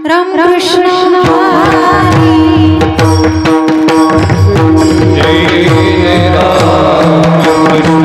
राम कृष्ण हरी जय राम कृष्ण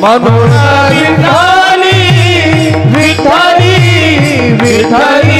म्हणून विठ्ठली विठ्ठली विठ्ठली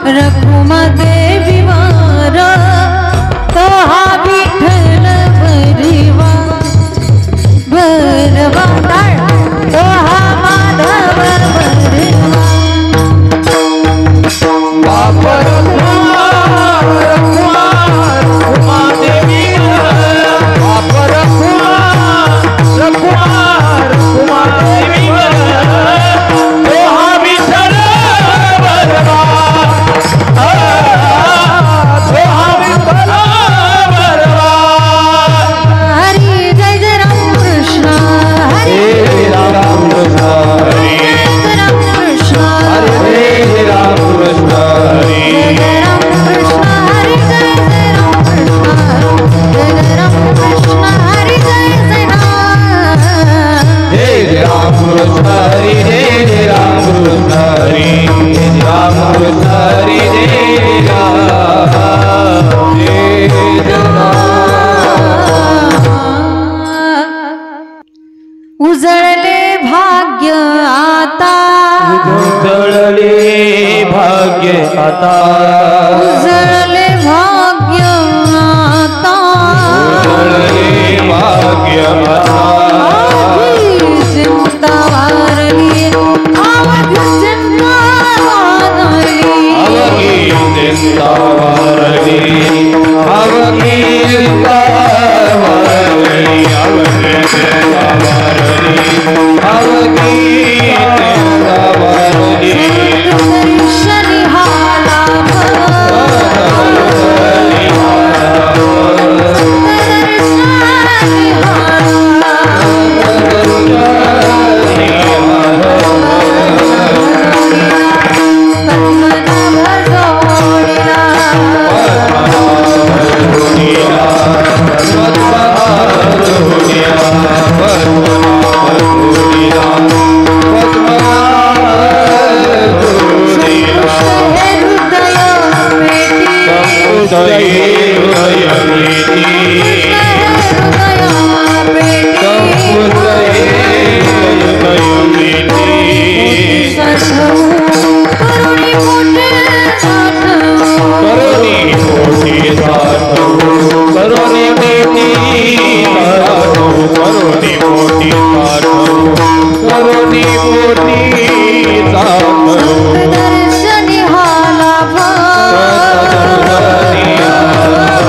रखुमा देवी वार तो हा विठ्ठल बरीवा बरवा तो हा माधव बरवा बाप रखुमा देवी बाप रखुमा देवी तो हा विठ्ठल बरवा उजळले भाग्य आता उजळले भाग्य आता उजळले भाग्य आता उजळले भाग्य आता चिंता वारली अवघी चिंता वारली अवघी चिंता वारली अवघी चिंता वारली अवघी चिंता वारली अवघी चिंता वारली दर्शनी हाला दर्शनी हाला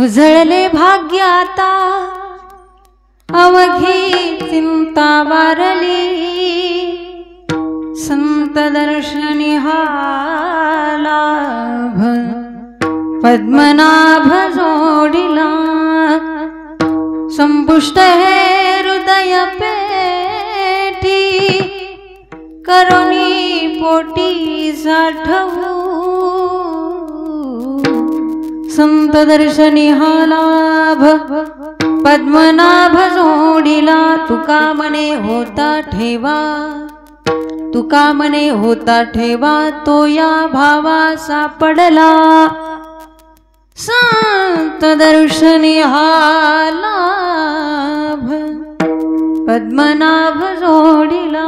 उजळले भाग्य आता अवघी चिंता वारली संत दर्शनी हा लाभ पद्मनाभ जोडिला संपुष्ट हे हृदय पेटी करुणी पोटी साठवू संत दर्शनी हा लाभ पद्मनाभ जोडिला तुका मने होता ठेवा तुका मने होता ठेवा तो या भावा सापडला संत दर्शनी हा लाभ पद्मनाभ जोडिला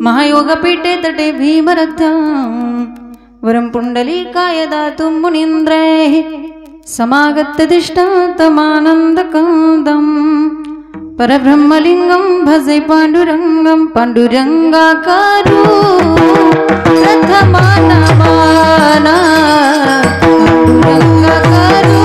महायोग पीठे तटे भीमरथ्या वरं पुंडलीकाय दातुं मुनीन्द्रैः समागत्य तिष्ठन्तमानन्दकन्दम् परब्रह्मलिङ्गं भजे पाण्डुरङ्गं पाण्डुरङ्गाकारु रथमानमाना पाण्डुरङ्गाकारु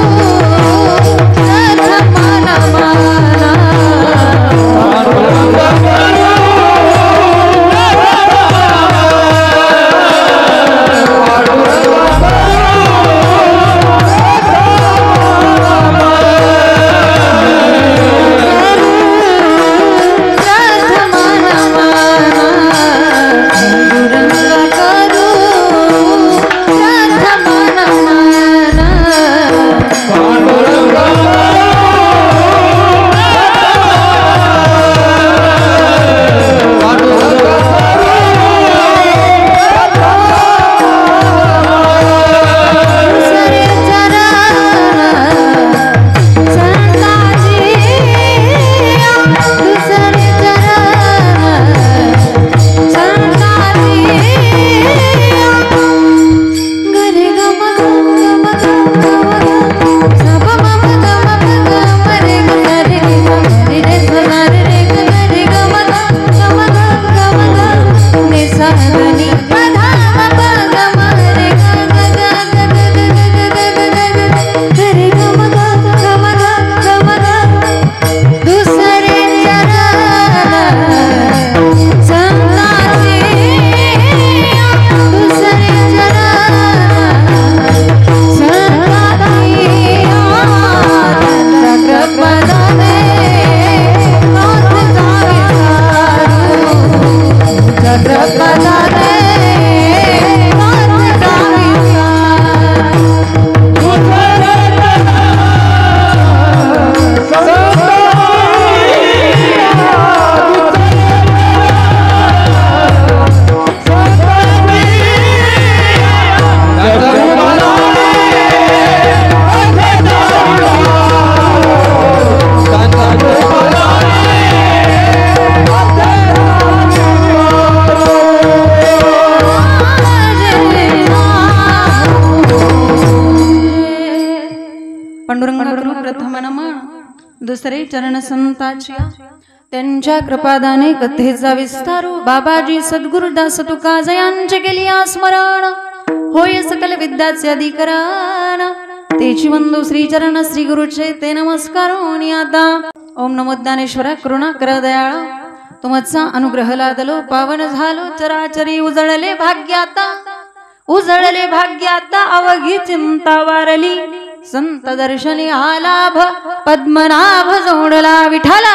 रथमानमाना दुसरे चरण संताच्या त्यांच्या कृपादाने कथेचा विस्तारू बाबाजी सद्गुरुदास तुका जयांचे केली स्मरण होय सकल विद्याचे अधिकरण तेची वंदू श्री चरण श्री गुरुचे ते नमस्कार आता ओम नमो ज्ञानेश्वरा करुणाकर दयाळ तुमचा अनुग्रह लादलो पावन झालो चराचरी उजळले भाग्याता अवघी चिंता वारली संत दर्शनी हा लाभ पद्मनाभ जोडला विठाला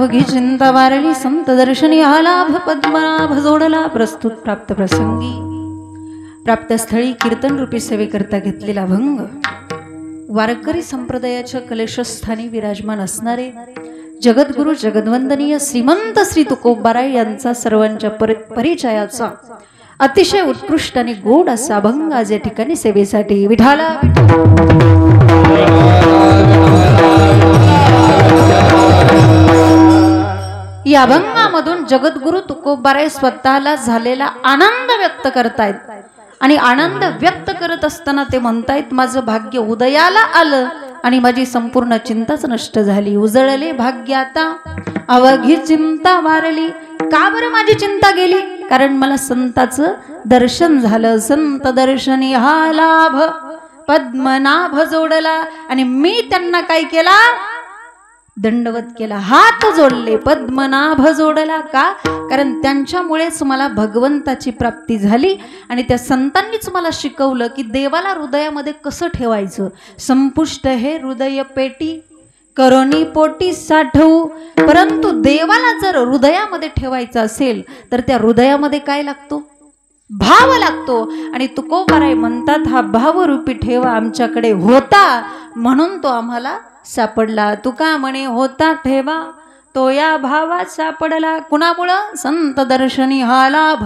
अवघी चिंता वारली संत दर्शनी आलाभ पद्मनाभ जोडला प्रस्तुत प्राप्त प्रसंगी प्राप्त स्थळी कीर्तन रूपी सेवेकरता घेतलेला भंग वारकरी संप्रदायाच्या कलेशस्थानी विराजमान असणारे जगद्गुरु जगद्वंदनीय श्रीमंत श्री तुकोबाराय यांचा सर्वांच्या परिचयाचा अतिशय उत्कृष्ट आणि गोड असा अभंग आज या ठिकाणी सेवेसाठी विठाला या अभंगामधून जगद्गुरु तुकोबाराय स्वतःला झालेला आनंद व्यक्त करतायत आणि आनंद व्यक्त करत असताना ते म्हणतायत माझं भाग्य उदयाला आलं आणि माझी संपूर्ण चिंताच नष्ट झाली उजळले भाग्य आता अवघी चिंता वारली का बरं माझी चिंता गेली कारण मला संताचं दर्शन झालं संत दर्शनी हा लाभ पद्मनाभ जोडला आणि मी त्यांना काय केला दंडवत केला हात जोडले पद्मनाभ जोडला का कारण त्यांच्यामुळेच मला भगवंताची प्राप्ती झाली आणि त्या संतांनीच मला शिकवलं की देवाला हृदयामध्ये कसं ठेवायचं संपुष्ट हे हृदय पेटी करोनी पोटी साठवू परंतु देवाला जर हृदयामध्ये ठेवायचं असेल तर त्या हृदयामध्ये काय लागतो भाव लागतो आणि तुकोबाराय म्हणतात हा भावरूपी ठेवा आमच्याकडे होता म्हणून तो आम्हाला सापडला तुका म्हणे होता ठेवा तो या भावात सापडला कुणामुळं संत दर्शनी हा लाभ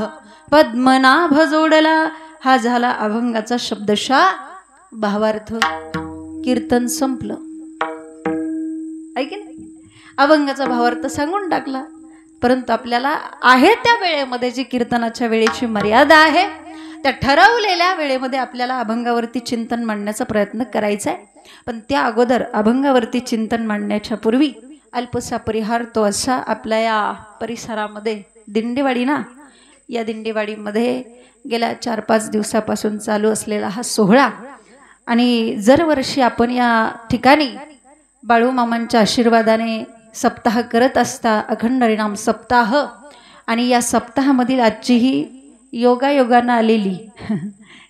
पद्मनाभ जोडला हा झाला अभंगाचा शब्दशः भावार्थ कीर्तन संपलं ऐक ना अभंगाचा भावार्थ सांगून टाकला परंतु आपल्याला आहे त्या वेळेमध्ये जी कीर्तनाच्या वेळेची मर्यादा आहे त्या ठरवलेल्या वेळेमध्ये आपल्याला अभंगावरती चिंतन मांडण्याचा प्रयत्न करायचा आहे पण त्या अगोदर अभंगावरती चिंतन मांडण्याच्या पूर्वी अल्पसा परिहार तो असा आपल्या या परिसरामध्ये दिंडेवाडी ना या दिंडेवाडीमध्ये गेल्या 4-5 दिवसापासून चालू असलेला हा सोहळा आणि दरवर्षी आपण या ठिकाणी बाळूमामांच्या आशीर्वादाने सप्ताह करत असता अखंड हरिनाम सप्ताह आणि या सप्ताहामधील आजची ही योगायोगानं आलेली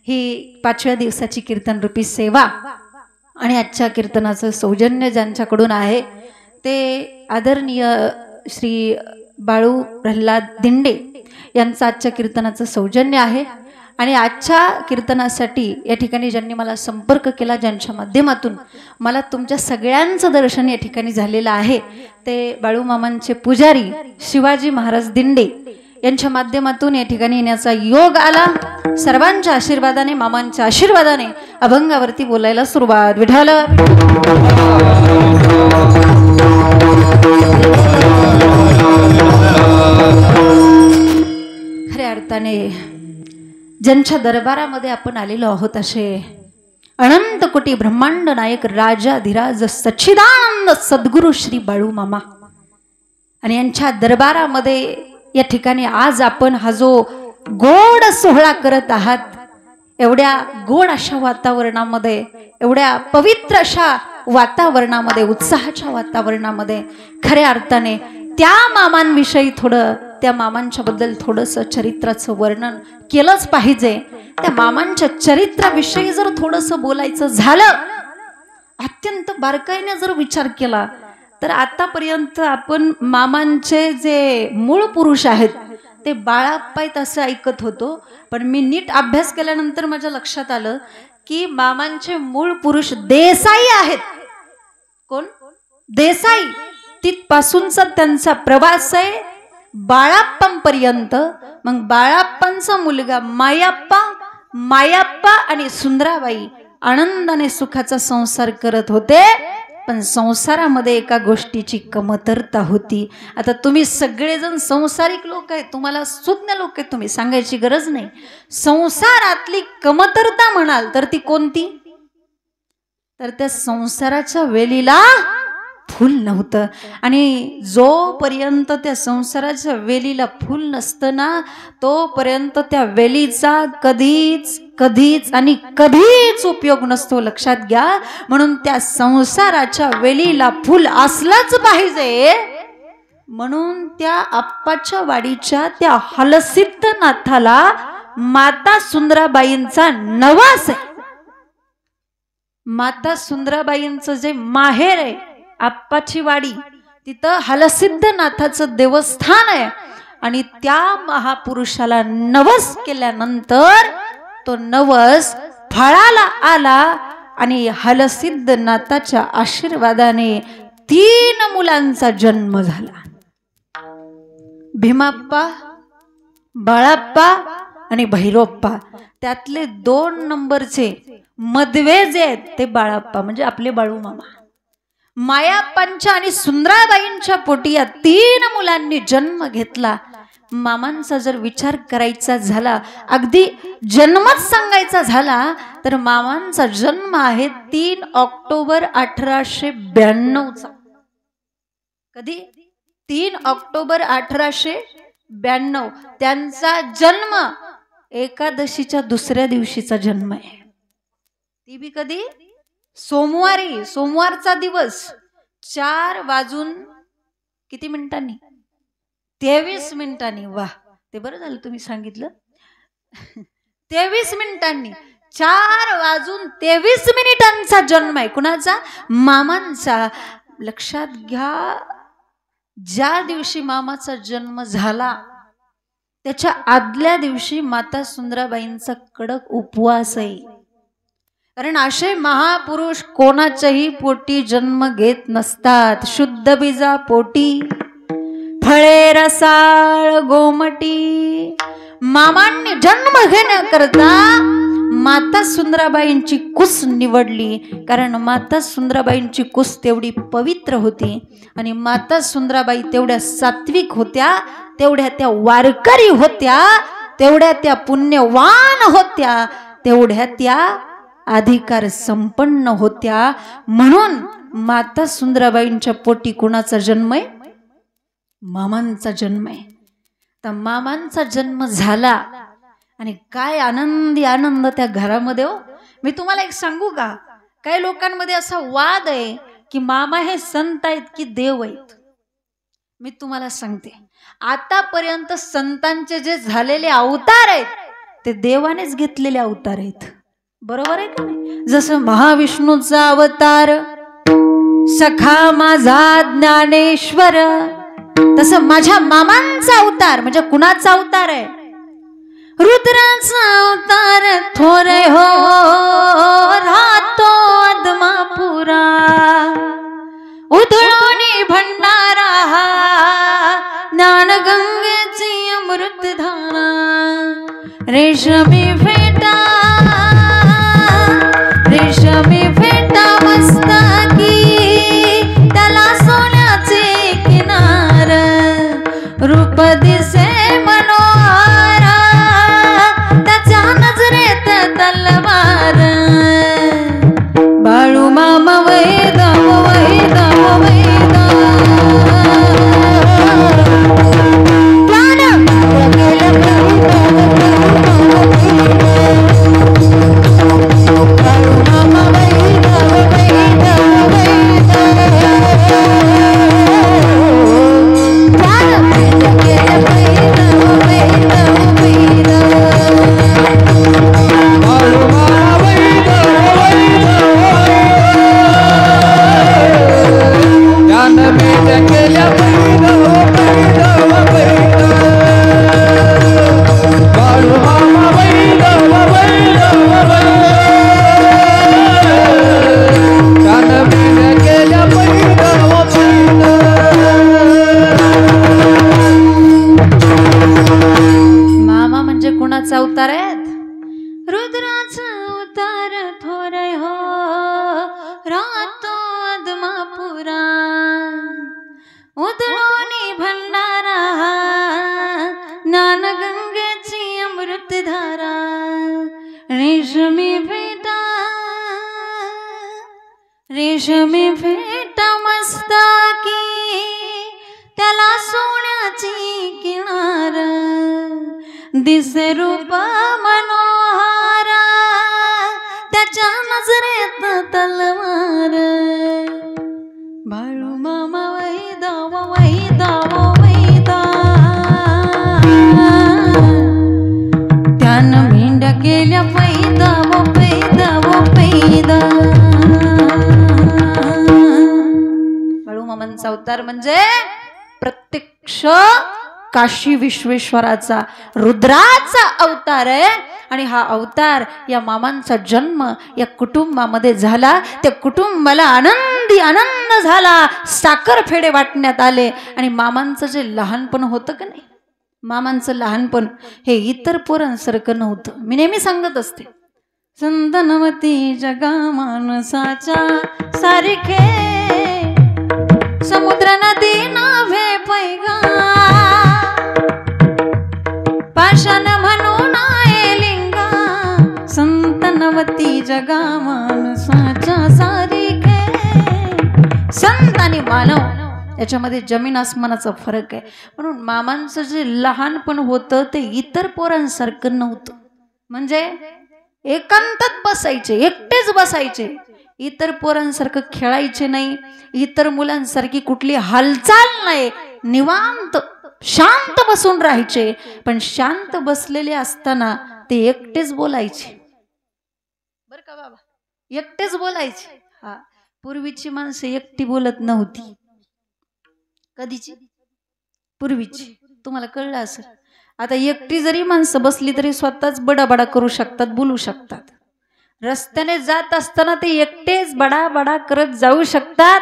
ही 5व्या दिवसाची कीर्तन रूपी सेवा आणि आजच्या कीर्तनाचं सौजन्य ज्यांच्याकडून आहे ते आदरणीय श्री बाळू प्रल्हाद दिंडे यांचं आजच्या कीर्तनाचं सौजन्य आहे आणि आजच्या कीर्तनासाठी या ठिकाणी ज्यांनी मला संपर्क केला ज्यांच्या माध्यमातून मला तुमच्या सगळ्यांचं दर्शन या ठिकाणी झालेलं आहे ते बाळूमामांचे पुजारी शिवाजी महाराज दिंडे यांच्या माध्यमातून या ठिकाणी येण्याचा योग आला सर्वांच्या आशीर्वादाने मामांच्या आशीर्वादाने अभंगावरती बोलायला सुरुवात विठाल खऱ्या अर्थाने ज्यांच्या दरबारामध्ये आपण आलेलो आहोत असे अनंत कोटी ब्रह्मांड नायक राजाधिराज सच्चिदानंद सद्गुरु श्री बाळूमामा आणि यांच्या दरबारामध्ये या ठिकाणी आज आपण हा जो गोड सोहळा करत आहात एवढ्या गोड अशा वातावरणामध्ये एवढ्या पवित्र अशा वातावरणामध्ये उत्साहाच्या वातावरणामध्ये खऱ्या अर्थाने त्या मामांविषयी थोडं त्या मामांच्या बद्दल थोडंसं चरित्राचं वर्णन केलंच पाहिजे त्या मामांच्या चरित्राविषयी जर थोडंसं बोलायचं झालं अत्यंत बारकाईने जर विचार केला तर आतापर्यंत आपण मामांचे जे मूळ पुरुष आहेत ते बाळाप्पा आहेत असं ऐकत होतो पण मी नीट अभ्यास केल्यानंतर माझ्या लक्षात आलं की मामांचे मूळ पुरुष देसाई आहेत कोण देसाई तिथपासूनचा त्यांचा प्रवास आहे बाळाप्पांपर्यंत मग बाळाप्पांचा मुलगा मायाप्पा मायाप्पा आणि सुंदराबाई आनंदाने सुखाचा संसार करत होते पण संसारामध्ये एका गोष्टीची कमतरता होती आता तुम्ही सगळेजण संसारिक लोक आहेत तुम्हाला सुज्ञ लोक आहेत तुम्ही सांगायची गरज नाही संसारातली कमतरता म्हणाल तर ती कोणती तर त्या संसाराच्या वेलीला फूल नव्हतं आणि जोपर्यंत त्या संसाराच्या वेलीला फूल नसतं ना तोपर्यंत त्या वेलीचा कधीच कधीच आणि कधीच उपयोग नसतो लक्षात घ्या म्हणून त्या संसाराच्या वेलीला फूल असलंच पाहिजे म्हणून त्या आप्पाच्या वाडीच्या त्या हलसिद्धनाथाला माता सुंदराबाईंचा नवास आहे माता सुंदराबाईंचं जे माहेर आहे आप्पाची वाडी तिथं हलसिद्धनाथाचं देवस्थान आहे आणि त्या महापुरुषाला नवस केल्यानंतर तो नवस फळाला आला आणि हलसिद्धनाथाच्या आशीर्वादाने 3 मुलांचा जन्म झाला. भीमाप्पा, बाळाप्पा आणि भैरप्पा. त्यातले 2 नंबरचे मधवे जे आहेत ते बाळाप्पा म्हणजे आपले बाळू मामा. मायाप्पांच्या आणि सुंदराबाईंच्या पोटी या 3 मुलांनी जन्म घेतला. मामांचा जर विचार करायचा झाला, अगदी जन्मच सांगायचा झाला, तर मामांचा जन्म आहे 3 ऑक्टोबर 1892चा. कधी? 3 ऑक्टोबर 1892. त्यांचा जन्म एकादशीच्या दुसऱ्या दिवशीचा जन्म आहे. ती बी कधी? सोमवारी. सोमवारचा दिवस 4 वाजून किती मिनिटांनी? 23 मिनिटांनी. वाह, ते बरं झालं तुम्ही सांगितलं. 23 मिनिटांनी, 4 वाजून 23 मिनिटांचा जन्म आहे. कुणाचा? मामांचा. लक्षात घ्या, ज्या दिवशी मामाचा जन्म झाला त्याच्या आदल्या दिवशी माता सुंदराबाईंचा कडक उपवास आहे. कारण असे महापुरुष कोणाच्याही पोटी जन्म घेत नसतात. शुद्ध बीजा पोटी, फळे रसाळ गोमटी. मामांनी जन्म घेण्याकरता माता सुंदराबाईंची कुस निवडली. कारण माता सुंदराबाईंची कुस तेवढी पवित्र होती आणि माता सुंदराबाई तेवढ्या सात्विक होत्या, तेवढ्या त्या वारकरी होत्या, तेवढ्या त्या पुण्यवान होत्या, तेवढ्या त्या अधिकार संपन्न होत्या. म्हणून माता सुंदराबाईंच्या पोटी कुणाचा जन्म आहे? मामांचा जन्म आहे. तर मामांचा जन्म झाला आणि काय आनंदी आनंद त्या घरामध्ये. हो, मी तुम्हाला एक सांगू का, काही लोकांमध्ये असा वाद आहे की मामा हे संत आहेत की देव आहेत. मी तुम्हाला सांगते, आतापर्यंत संतांचे जे झालेले अवतार आहेत ते देवानेच घेतलेले अवतार आहेत. बरोबर आहे का नाही? जसं महाविष्णूचा अवतार सखा माझा ज्ञानेश्वर, तसं माझ्या मामांचा अवतार म्हणजे कुणाचा अवतार आहे? रुद्राचा अवतार थोरे हो राहतो आदमापुरा, उधळोनी भंडारा ज्ञानगंगेची अमृतधारा. रेशमी फेटा, रेशमी फेटा मस्तकी, त्याला सोन्याचे किनार, रूप दिसे मनोहर, त्याच्या नजरेत तलवार. बाळू मामा वैदा वैदा वैदा, अवतार आहेत. रुद्राचा अवतार थोरे हो राहतो आदमापुरा, उधळोनी भंडारा ज्ञानगंगेची अमृतधारा. रेशमी फेटा, रेशमी फेटा मस्तकी, त्याला सोन्याची किनार, दिसे रूप मनोहर, त्याच्या नजरेत तलवार. बाळू मामा वैदा वैदा वैदा, त्यानं मेंढ्या केल्या पैदा व पैदा व पैदा. बाळू मामांचा मामांचा अवतार म्हणजे प्रत्यक्ष काशी विश्वेश्वराचा रुद्राचा अवतार आहे. आणि हा अवतार या मामांचा जन्म या कुटुंबामध्ये झाला. त्या कुटुंबाला आनंदी आनंद झाला. साखर फेडे वाटण्यात आले. आणि मामांचं जे लहानपण होतं का नाही, मामांचं लहानपण हे इतर पोरांसारखं नव्हतं. मी नेहमी सांगत असते, संतनवती जगा माणसाच्या सारखे समुद्र नदी नावे पैगा पाषाण म्हणून आहे लिंगा. संतनवती जगा माणसाच्या सारखे. संत आणि मानव याच्यामध्ये जमीन आसमानाचा फरक आहे. म्हणून मामांचं जे लहानपण होतं ते इतर पोरांसारखं नव्हतं. म्हणजे एकांतात बसायचे, एकटेच बसायचे. इतर पोरांसारखं खेळायचे नाही, इतर मुलांसारखी कुठली हालचाल नाही, निवांत शांत बसून राहायचे. पण शांत बसलेले असताना ते एकटेच बोलायचे बर का बाबा, एकटेच बोलायचे. हा, पूर्वीची माणसं एकटी बोलत नव्हती. कधीची? पूर्वीची. तुम्हाला कळलं असेल. आता एकटी जरी माणसं बसली तरी स्वतःच बडाबडा करू शकतात, बोलू शकतात. रस्त्याने जात असताना ते एकटेच बडाबडा करत जाऊ शकतात.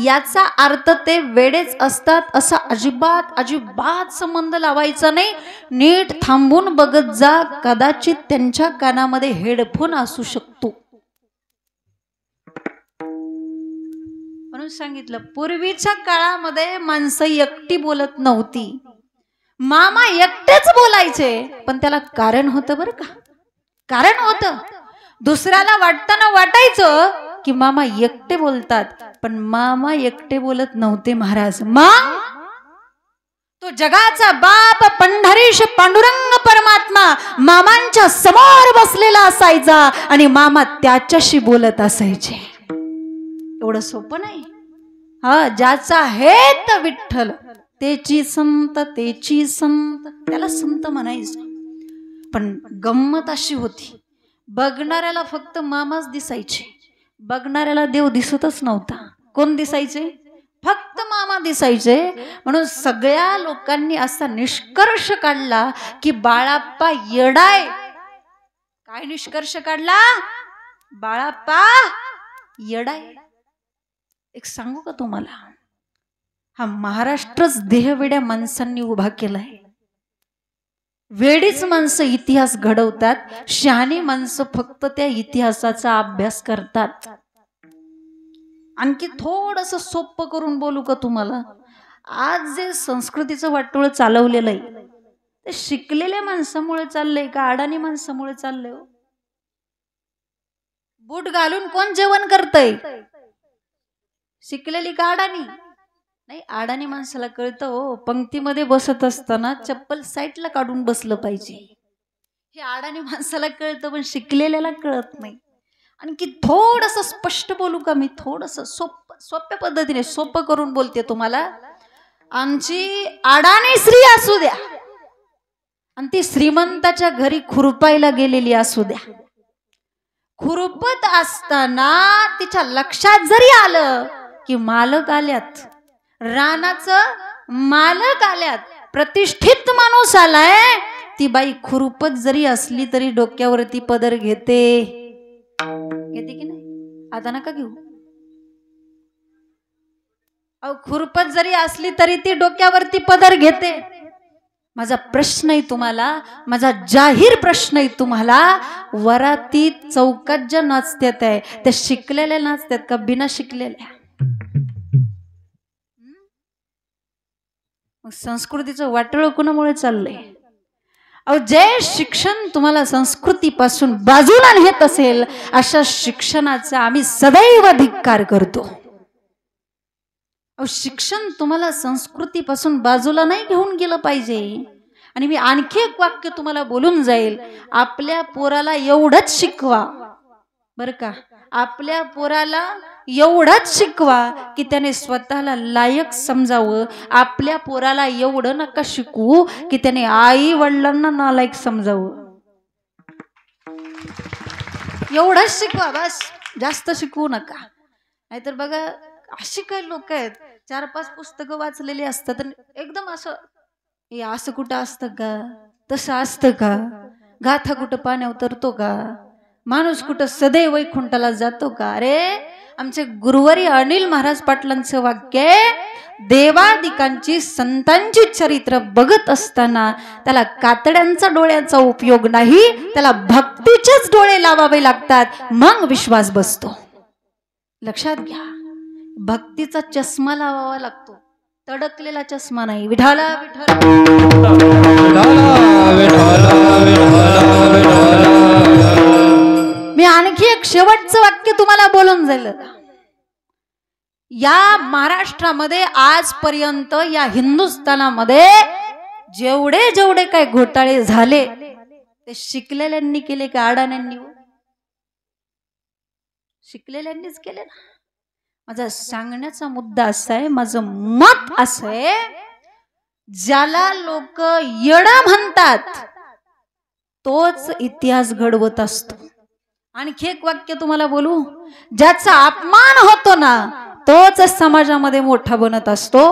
याचा अर्थ ते वेडेच असतात असा अजिबात संबंध लावायचा नाही. नीट थांबून बघत जा, कदाचित त्यांच्या कानामध्ये हेडफोन असू शकतो. म्हणून सांगितलं, पूर्वीच्या काळामध्ये माणसं एकटी बोलत नव्हती. मामा एकटेच बोलायचे. पण त्याला कारण होतं बरं का, कारण होतं. दुसऱ्याला वाटताना वाटायचं की मामा एकटे बोलतात, पण मामा एकटे बोलत नव्हते महाराज. मग तो जगाचा बाप पंढरीश पांडुरंग परमात्मा मामांच्या समोर बसलेला असायचा आणि मामा त्याच्याशी बोलत असायचे. एवढं सोपं नाही. हा, ज्याचा हेत विठ्ठल तेची संत, तेची संत, त्याला संत म्हणायचं. पण गंमत अशी होती, बघणाऱ्याला फक्त मामाच दिसायचे, बघणाऱ्याला देव दिसतच नव्हता. कोण दिसायचे? फक्त मामा दिसायचे. म्हणून सगळ्या लोकांनी असा निष्कर्ष काढला की बाळाप्पा येडाय. काय निष्कर्ष काढला? बाळाप्पा येडाय. एक सांगू का तुम्हाला, हा महाराष्ट्रच देहवेड्या माणसांनी उभा केलाय. वेडीच माणसं इतिहास घडवतात, शहाणी माणसं फक्त त्या इतिहासाचा अभ्यास करतात. आणखी थोडंसं सोपं करून बोलू का तुम्हाला? आज जे संस्कृतीचं वाटोळं चालवलेलं आहे ते शिकलेल्या माणसामुळे चाललंय का अडाणी माणसामुळे चाललंय? बूट घालून कोण जेवण करतय? शिकलेली का अडाणी? नाही, अडाणी माणसाला कळतं हो, पंक्तीमध्ये बसत असताना चप्पल साईडला काढून बसलं पाहिजे. हे अडाणी माणसाला कळतं, पण शिकलेल्याला कळत नाही. आणखी थोडंसं स्पष्ट बोलू का मी? थोडंसं सोप्या पद्धतीने सोपं करून बोलते तुम्हाला. आमची अडाणी स्त्री असू द्या आणि ती श्रीमंताच्या घरी खुरपायला गेलेली असू द्या, खुरपत असताना तिच्या लक्षात जरी आलं की मालक आल्यात, रानाचं मालक आल्यात, प्रतिष्ठित माणूस आलाय, ती बाई खुरपत जरी असली तरी डोक्यावरती पदर घेते की नाही? आता नका घेऊ. खुरपत जरी असली तरी ती डोक्यावरती पदर घेते. माझा प्रश्न आहे तुम्हाला, माझा जाहीर प्रश्न आहे तुम्हाला, वरातीत चौकात ज्या नाचत्यात आहे त्या शिकलेल्या नाचत्यात का बिना शिकलेल्या? संस्कृतीचं वाटोळं कोणामुळे चाललंय? जे शिक्षण तुम्हाला संस्कृतीपासून बाजूला नेत असेल अशा शिक्षणाचा आम्ही सदैव धिक्कार करतो. शिक्षण तुम्हाला संस्कृतीपासून बाजूला नाही घेऊन गेलं पाहिजे. आणि मी आणखी एक वाक्य तुम्हाला बोलून जाईल, आपल्या पोराला एवढंच शिकवा बर का, आपल्या पोराला एवढंच शिकवा की त्याने स्वतःला लायक समजावं. आपल्या पोराला एवढं नका शिकवू की त्याने आई वडिलांना नालायक समजावं. एवढंच शिकवा बस, जास्त शिकवू नका. नाहीतर बघा अशी काही लोक आहेत 4-5 पुस्तकं वाचलेली असतात आणि एकदम असं हे असं कुठं असतं का, तसं असतं का, गाथा कुठं पाण्यावर उतरतो का, माणूस कुठं सदैव वैकुंठाला जातो का. अरे आमचे गुरुवारी अनिल महाराज पाटलांचं वाक्य, देवादिकांची संतांची चरित्र बघत असताना त्याला कातड्यांचा डोळ्याचा उपयोग नाही, त्याला भक्तीचेच डोळे लावावे लागतात, मग विश्वास बसतो. लक्षात घ्या, भक्तीचा चष्मा लावावा लागतो, तडकलेला चष्मा नाही. विठाला मी आणखी एक शेवटचं वाक्य तुम्हाला बोलून जाईल. या महाराष्ट्रामध्ये आजपर्यंत, या हिंदुस्थानामध्ये जेवढे जेवढे काही घोटाळे झाले ते शिकलेल्यांनी केले का अडाण्यांनी? शिकलेल्यांनीच केले ना. माझा सांगण्याचा मुद्दा असा आहे, माझं मत असं आहे, ज्याला लोक येडा म्हणतात तोच इतिहास घडवत असतो. आणखी एक वाक्य तुम्हाला बोलू, ज्याचा अपमान होतो ना तोच समाजामध्ये मोठा बनत असतो.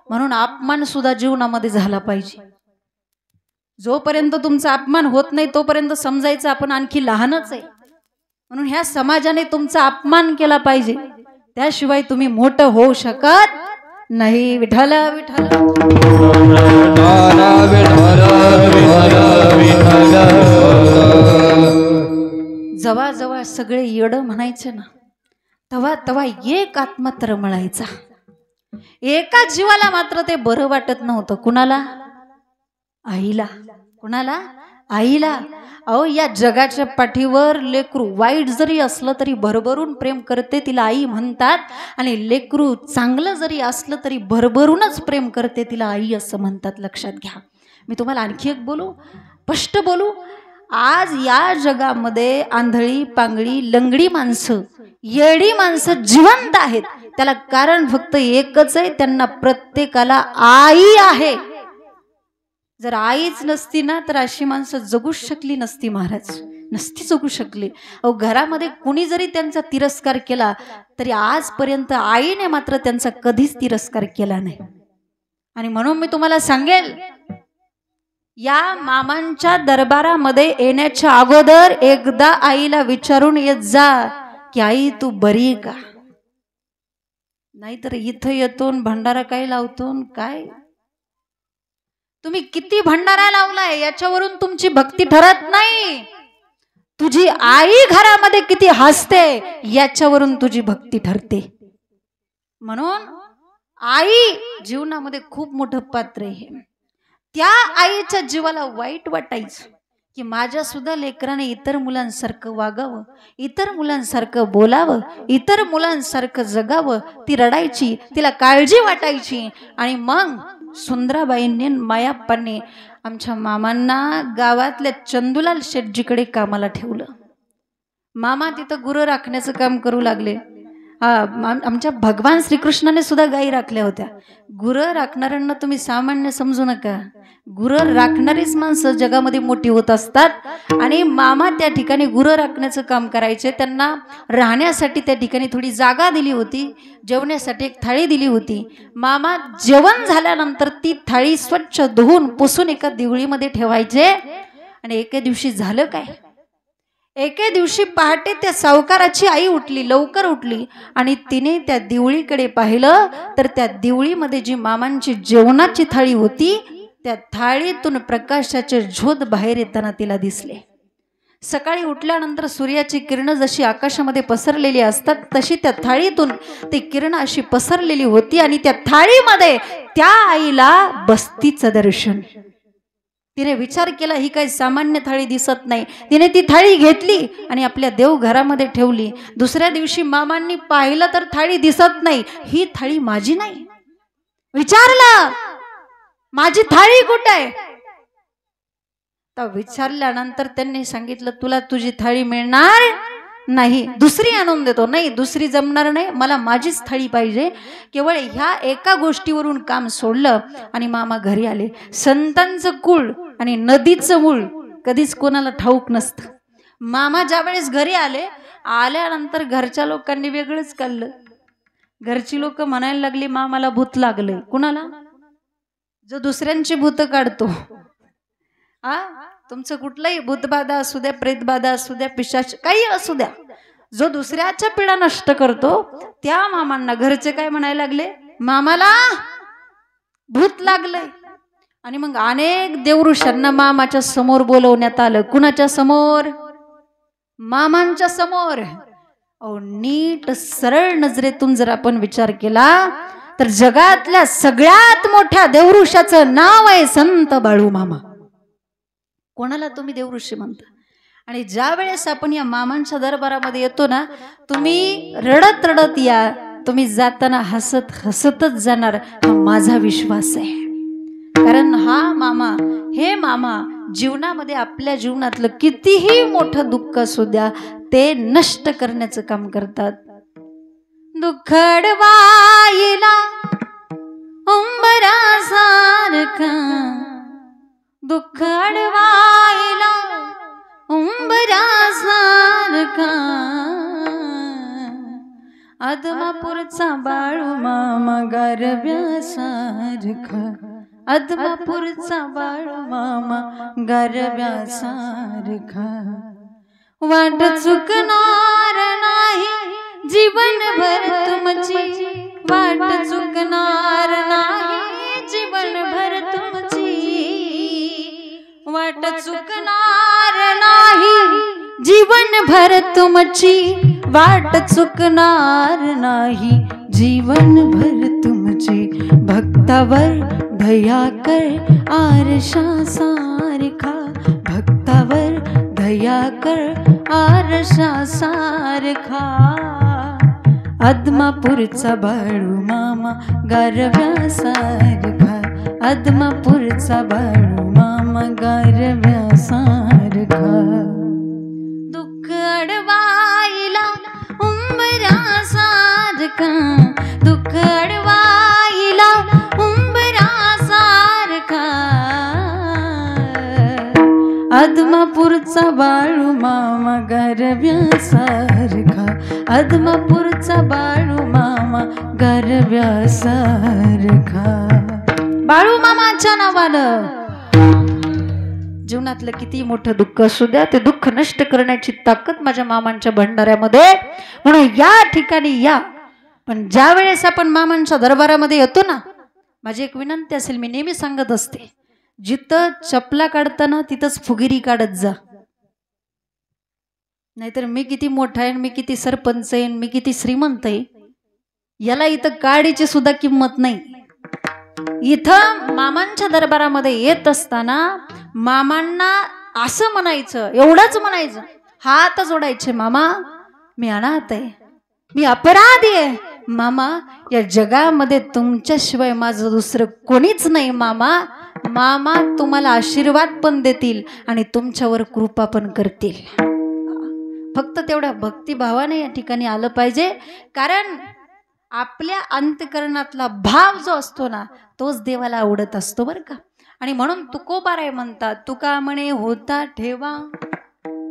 म्हणून अपमान सुद्धा जीवनामध्ये झाला पाहिजे. जोपर्यंत तुमचा अपमान होत नाही तोपर्यंत समजायचं आपण आणखी लहानच आहे. म्हणून ह्या समाजाने तुमचा अपमान केला पाहिजे, त्याशिवाय तुम्ही मोठं होऊ शकत नाही. विठ्ठल विठ्ठल जवा जवा सगळे येड म्हणायचे ना, तवा तवा एक आत्मा तरमळायचा. एका जीवाला मात्र ते बरं वाटत नव्हतं. कुणाला? आईला. कुणाला? आईला. अहो, या जगाच्या पाठीवर लेकरू वाईट जरी असलं तरी भरभरून प्रेम करते, तिला आई म्हणतात. आणि लेकरू चांगलं जरी असलं तरी भरभरूनच प्रेम करते, तिला आई असं म्हणतात. लक्षात घ्या. मी तुम्हाला आणखी एक बोलू, स्पष्ट बोलू. आज या जगामध्ये आंधळी पांगळी लंगडी माणसं, येडी माणसं जिवंत आहेत. त्याला कारण फक्त एकच आहे, त्यांना प्रत्येकाला आई आहे. जर आईच नसती ना तर अशी माणसं जगूच शकली नसती महाराज, नसती जगू शकली. अहो, घरामध्ये कुणी जरी त्यांचा तिरस्कार केला तरी आजपर्यंत आईने मात्र त्यांचा कधीच तिरस्कार केला नाही. आणि म्हणून मी तुम्हाला सांगेल, या मामांच्या दरबारामध्ये येण्याच्या अगोदर एकदा आईला विचारून येत जा की आई तू बरी का. नाहीतर इथं येतो भंडारा काय लावतो काय. तुम्ही किती भंडारा लावलाय याच्यावरून तुमची भक्ती ठरत नाही. तुझी आई घरामध्ये किती हसते याच्यावरून तुझी भक्ती ठरते. म्हणून आई जीवनामध्ये खूप मोठं पात्र आहे. त्या आईच्या जीवाला वाईट वाटायचं की माझ्या सुद्धा लेकराने इतर मुलांसारखं वागावं, इतर मुलांसारखं बोलावं, इतर मुलांसारखं जगावं. ती रडायची, तिला काळजी वाटायची. आणि मग सुंदराबाईंनी मायाप्पांनी आमच्या मामांना गावातल्या चंदूलाल शेटजीकडे कामाला ठेवलं. मामा तिथं गुरं राखण्याचं काम करू लागले. आमच्या भगवान श्रीकृष्णाने सुद्धा गायी राखल्या होत्या. गुरं राखणाऱ्यांना तुम्ही सामान्य समजू नका. गुरं राखणारीच माणसं जगामध्ये मोठी होत असतात. आणि मामा त्या ठिकाणी गुरं राखण्याचं काम करायचे. त्यांना राहण्यासाठी त्या ठिकाणी थोडी जागा दिली होती, जेवण्यासाठी एक थाळी दिली होती. मामा जेवण झाल्यानंतर ती थाळी स्वच्छ धुवून पुसून एका दिवळीमध्ये ठेवायचे. आणि एके दिवशी झालं काय, एके दिवशी पहाटे त्या सावकाराची आई उठली, लवकर उठली. आणि तिने त्या दिवळीकडे पाहिलं तर त्या दिवळीमध्ये जी मामांची जेवणाची थाळी होती त्या थाळीतून प्रकाशाचे झोत बाहेर येताना तिला दिसले. सकाळी उठल्यानंतर सूर्याची किरण जशी आकाशामध्ये पसरलेली असतात तशी त्या थाळीतून ती किरण अशी पसरलेली होती. आणि त्या थाळीमध्ये त्या आईला बस्तीचं दर्शन. तिने विचार केला ही काही सामान्य थाळी दिसत नाही. तिने ती थाळी घेतली आणि आपल्या देवघरामध्ये ठेवली. दुसऱ्या दिवशी मामांनी पाहिलं तर थाळी दिसत नाही. ही थाळी माझी नाही. विचारलं माझी थाळी कुठे आहे. तर विचारल्यानंतर त्यांनी सांगितलं तुला तुझी थाळी मिळणार नाही, दुसरी आणून देतो. नाही, दुसरी जमणार नाही, मला माझीच थाळी पाहिजे. केवळ ह्या एका गोष्टीवरून काम सोडलं आणि मामा घरी आले. संतांचं कुळ आणि नदीचं मूळ कधीच कोणाला ठाऊक नसतं. मामा ज्या वेळेस घरी आले, आल्यानंतर घरच्या लोकांनी वेगळंच काढलं. घरची लोक म्हणायला लागली मामाला भूत लागलंय. कुणाला? जो दुसऱ्यांची भूत काढतो. तुमचं कुठलाही भूतबाधा असू द्या, प्रेतबाधा असू द्या, पिशाच काही असू द्या, जो दुसऱ्याच्या पिढा नष्ट करतो त्या मामांना घरचे काय म्हणायला लागले, मामाला भूत लागलंय. आणि मग अनेक देवऋषांना मामाच्या समोर बोलवण्यात आलं. कुणाच्या समोर? मामांच्या समोर. नीट सरळ नजरेतून जर आपण विचार केला तर जगातल्या सगळ्यात मोठ्या देवऋषाचं नाव आहे संत बाळू मामा. कोणाला तुम्ही देवऋषी म्हणता? आणि ज्या वेळेस आपण या मामांच्या दरबारामध्ये येतो ना, तुम्ही रडत रडत या, तुम्ही जाताना हसत हसतच जाणार, हा माझा विश्वास आहे. कारण हा मामा, हे मामा जीवनामध्ये आपल्या जीवनातलं कितीही मोठं दुःख असू द्या ते नष्ट करण्याचं काम करतात. दुःख अडवायला उंबरासारखा, दुःख अडवायला उंबरासारखा, आदमापूरचा बाळू मामा गारव्यासारखा, आदमापूरचा बाळू मामा गारव्यासारखा. वाट चुकणार नाही जीवनभर तुमची, वाट चुकणार नाही जीवनभर तुमची, वाट चुकणार नाही जीवनभर तुमची, वाट चुकणार नाही जीवनभर तुमची. भक्तावर दया कर आरशासारखा, भक्तावर दया कर आरशासारखा, आदमापूरचा बाळू मामा गारव्यासारखा, आदमापूरचा बाळू मामा गारव्यासारखा. दुःख अडवायला उंबरासारखा, दुःख अडवायला उंबरासारखा, आदमापूरचा बाळू मामा गारव्यासारखा, आदमापूरचा बाळू मामा गारव्यासारखा. बाळू मामाच्या नावानं जीवनातलं किती मोठं दुःख असू द्या ते दुःख नष्ट करण्याची ताकद माझ्या मामांच्या भंडाऱ्यामध्ये. म्हणून या ठिकाणी या. पण ज्या वेळेस आपण मामांच्या दरबारामध्ये येतो ना, माझी एक विनंती असेल, मी नेहमी सांगत असते, जिथं चपला काढताना तिथंच फुगिरी काढत जा. नाहीतर मी किती मोठा आहे, मी किती सरपंच आहे, मी किती श्रीमंत आहे, याला इथं काडीची सुद्धा किंमत नाही. इथं मामांच्या दरबारामध्ये येत असताना मामांना असं म्हणायचं, एवढंच म्हणायचं, हात जोडायचे, मामा मी अनाथ आहे, मी अपराधी आहे, मामा या जगामध्ये तुमच्याशिवाय माझं दुसरं कोणीच नाही, मामा मामा तुम्हाला आशीर्वाद पण देतील आणि तुमच्यावर कृपा पण करतील. फक्त तेवढ्या भक्तिभावाने या ठिकाणी आलं पाहिजे. कारण आपल्या अंतकरणातला भाव जो असतो ना, तोच देवाला आवडत असतो बरं का. आणि म्हणून तुकोबाराय म्हणतात, तुका म्हणे होता ठेवा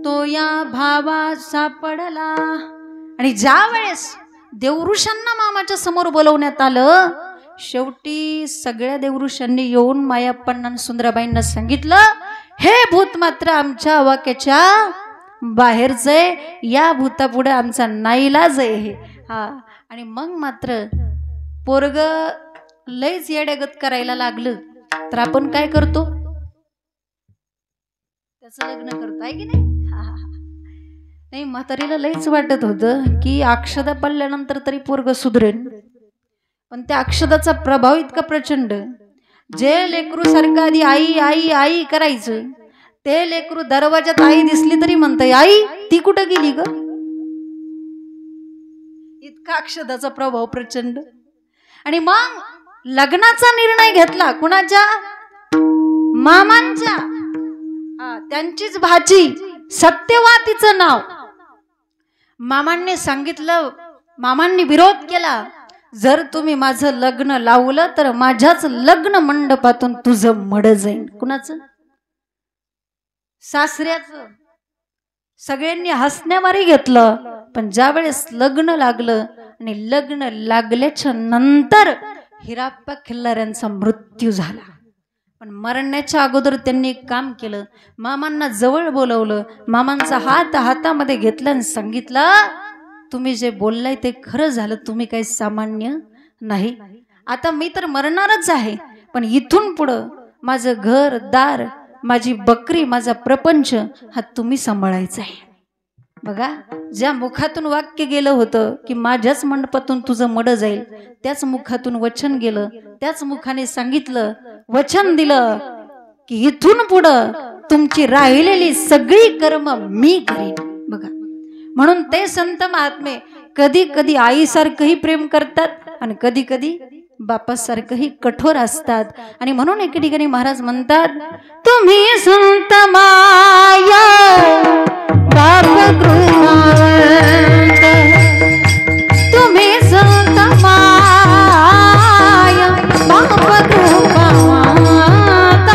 तो या भावा सापडला. आणि ज्या वेळेस देवऋषांना मामाच्या समोर बोलवण्यात आलं, शेवटी सगळ्या देवऋषांनी येऊन मायाप्पांना सुंदराबाईंना सांगितलं, हे भूत मात्र आमच्या वाक्याच्या बाहेरच आहे, या भूतापुढे आमचा नाईलाज आहे. हा. आणि मग मात्र पोरग लयच येड्यागत करायला लागलं तर आपण काय करतो, त्याचं लग्न करतो आहे की नाही. नाही, म्हातारीला लयच वाटत होतं की अक्षदा पडल्यानंतर तरी पोरग सुधरेल, पण त्या अक्षदाचा प्रभाव इतका प्रचंड, जे लेकरू सारखं आधी आई आई आई करायचं, ते लेकरू दरवाजात आई दिसली तरी म्हणतंय आई ती कुठं गेली ग. इतका अक्षदाचा प्रभाव प्रचंड. आणि मग लग्नाचा निर्णय घेतला कुणाच्या, मामांच्या. त्यांचीच भाची सत्यवातीचं नाव. मामांनी सांगितलं, मामांनी विरोध केला, जर तुम्ही माझं लग्न लावलं तर माझ्याच लग्न मंडपातून तुझं मड जाईल. कुणाचं, सासऱ्याचं. सगळ्यांनी हसण्यामारी घेतलं, पण ज्या वेळेस लग्न लागलं आणि लग्न लागल्याच्या नंतर हिराप्पा खिल्लाऱ्यांचा मृत्यू झाला. पण मरण्याच्या अगोदर त्यांनी एक काम केलं. मामांना जवळ बोलवलं, मामांचा हात हातामध्ये घेतला आणि सांगितलं, तुम्ही जे बोललाय ते खरं झालं, तुम्ही काही सामान्य नाही. आता मी तर मरणारच आहे, पण इथून पुढं माझं घर दार, माझी बकरी, माझा प्रपंच हा तुम्ही सांभाळायचा आहे. बघा, ज्या मुखातून वाक्य गेलं होतं की माझ्याच मंडपातून तुझं मड जाईल, त्याच मुखातून वचन गेलं, त्याच मुखाने सांगितलं, वचन दिलं की इथून पुढं तुमची राहिलेली सगळी कर्म मी करीन. बघा, म्हणून ते संत महात्मे कधी कधी आईसारखंही प्रेम करतात आणि कधी कधी बापासारखंही कठोर असतात. आणि म्हणून एके ठिकाणी महाराज म्हणतात, तुम्ही संत माया बाप कृपावंत, तुम्ही संत माया बाप कृपावंत,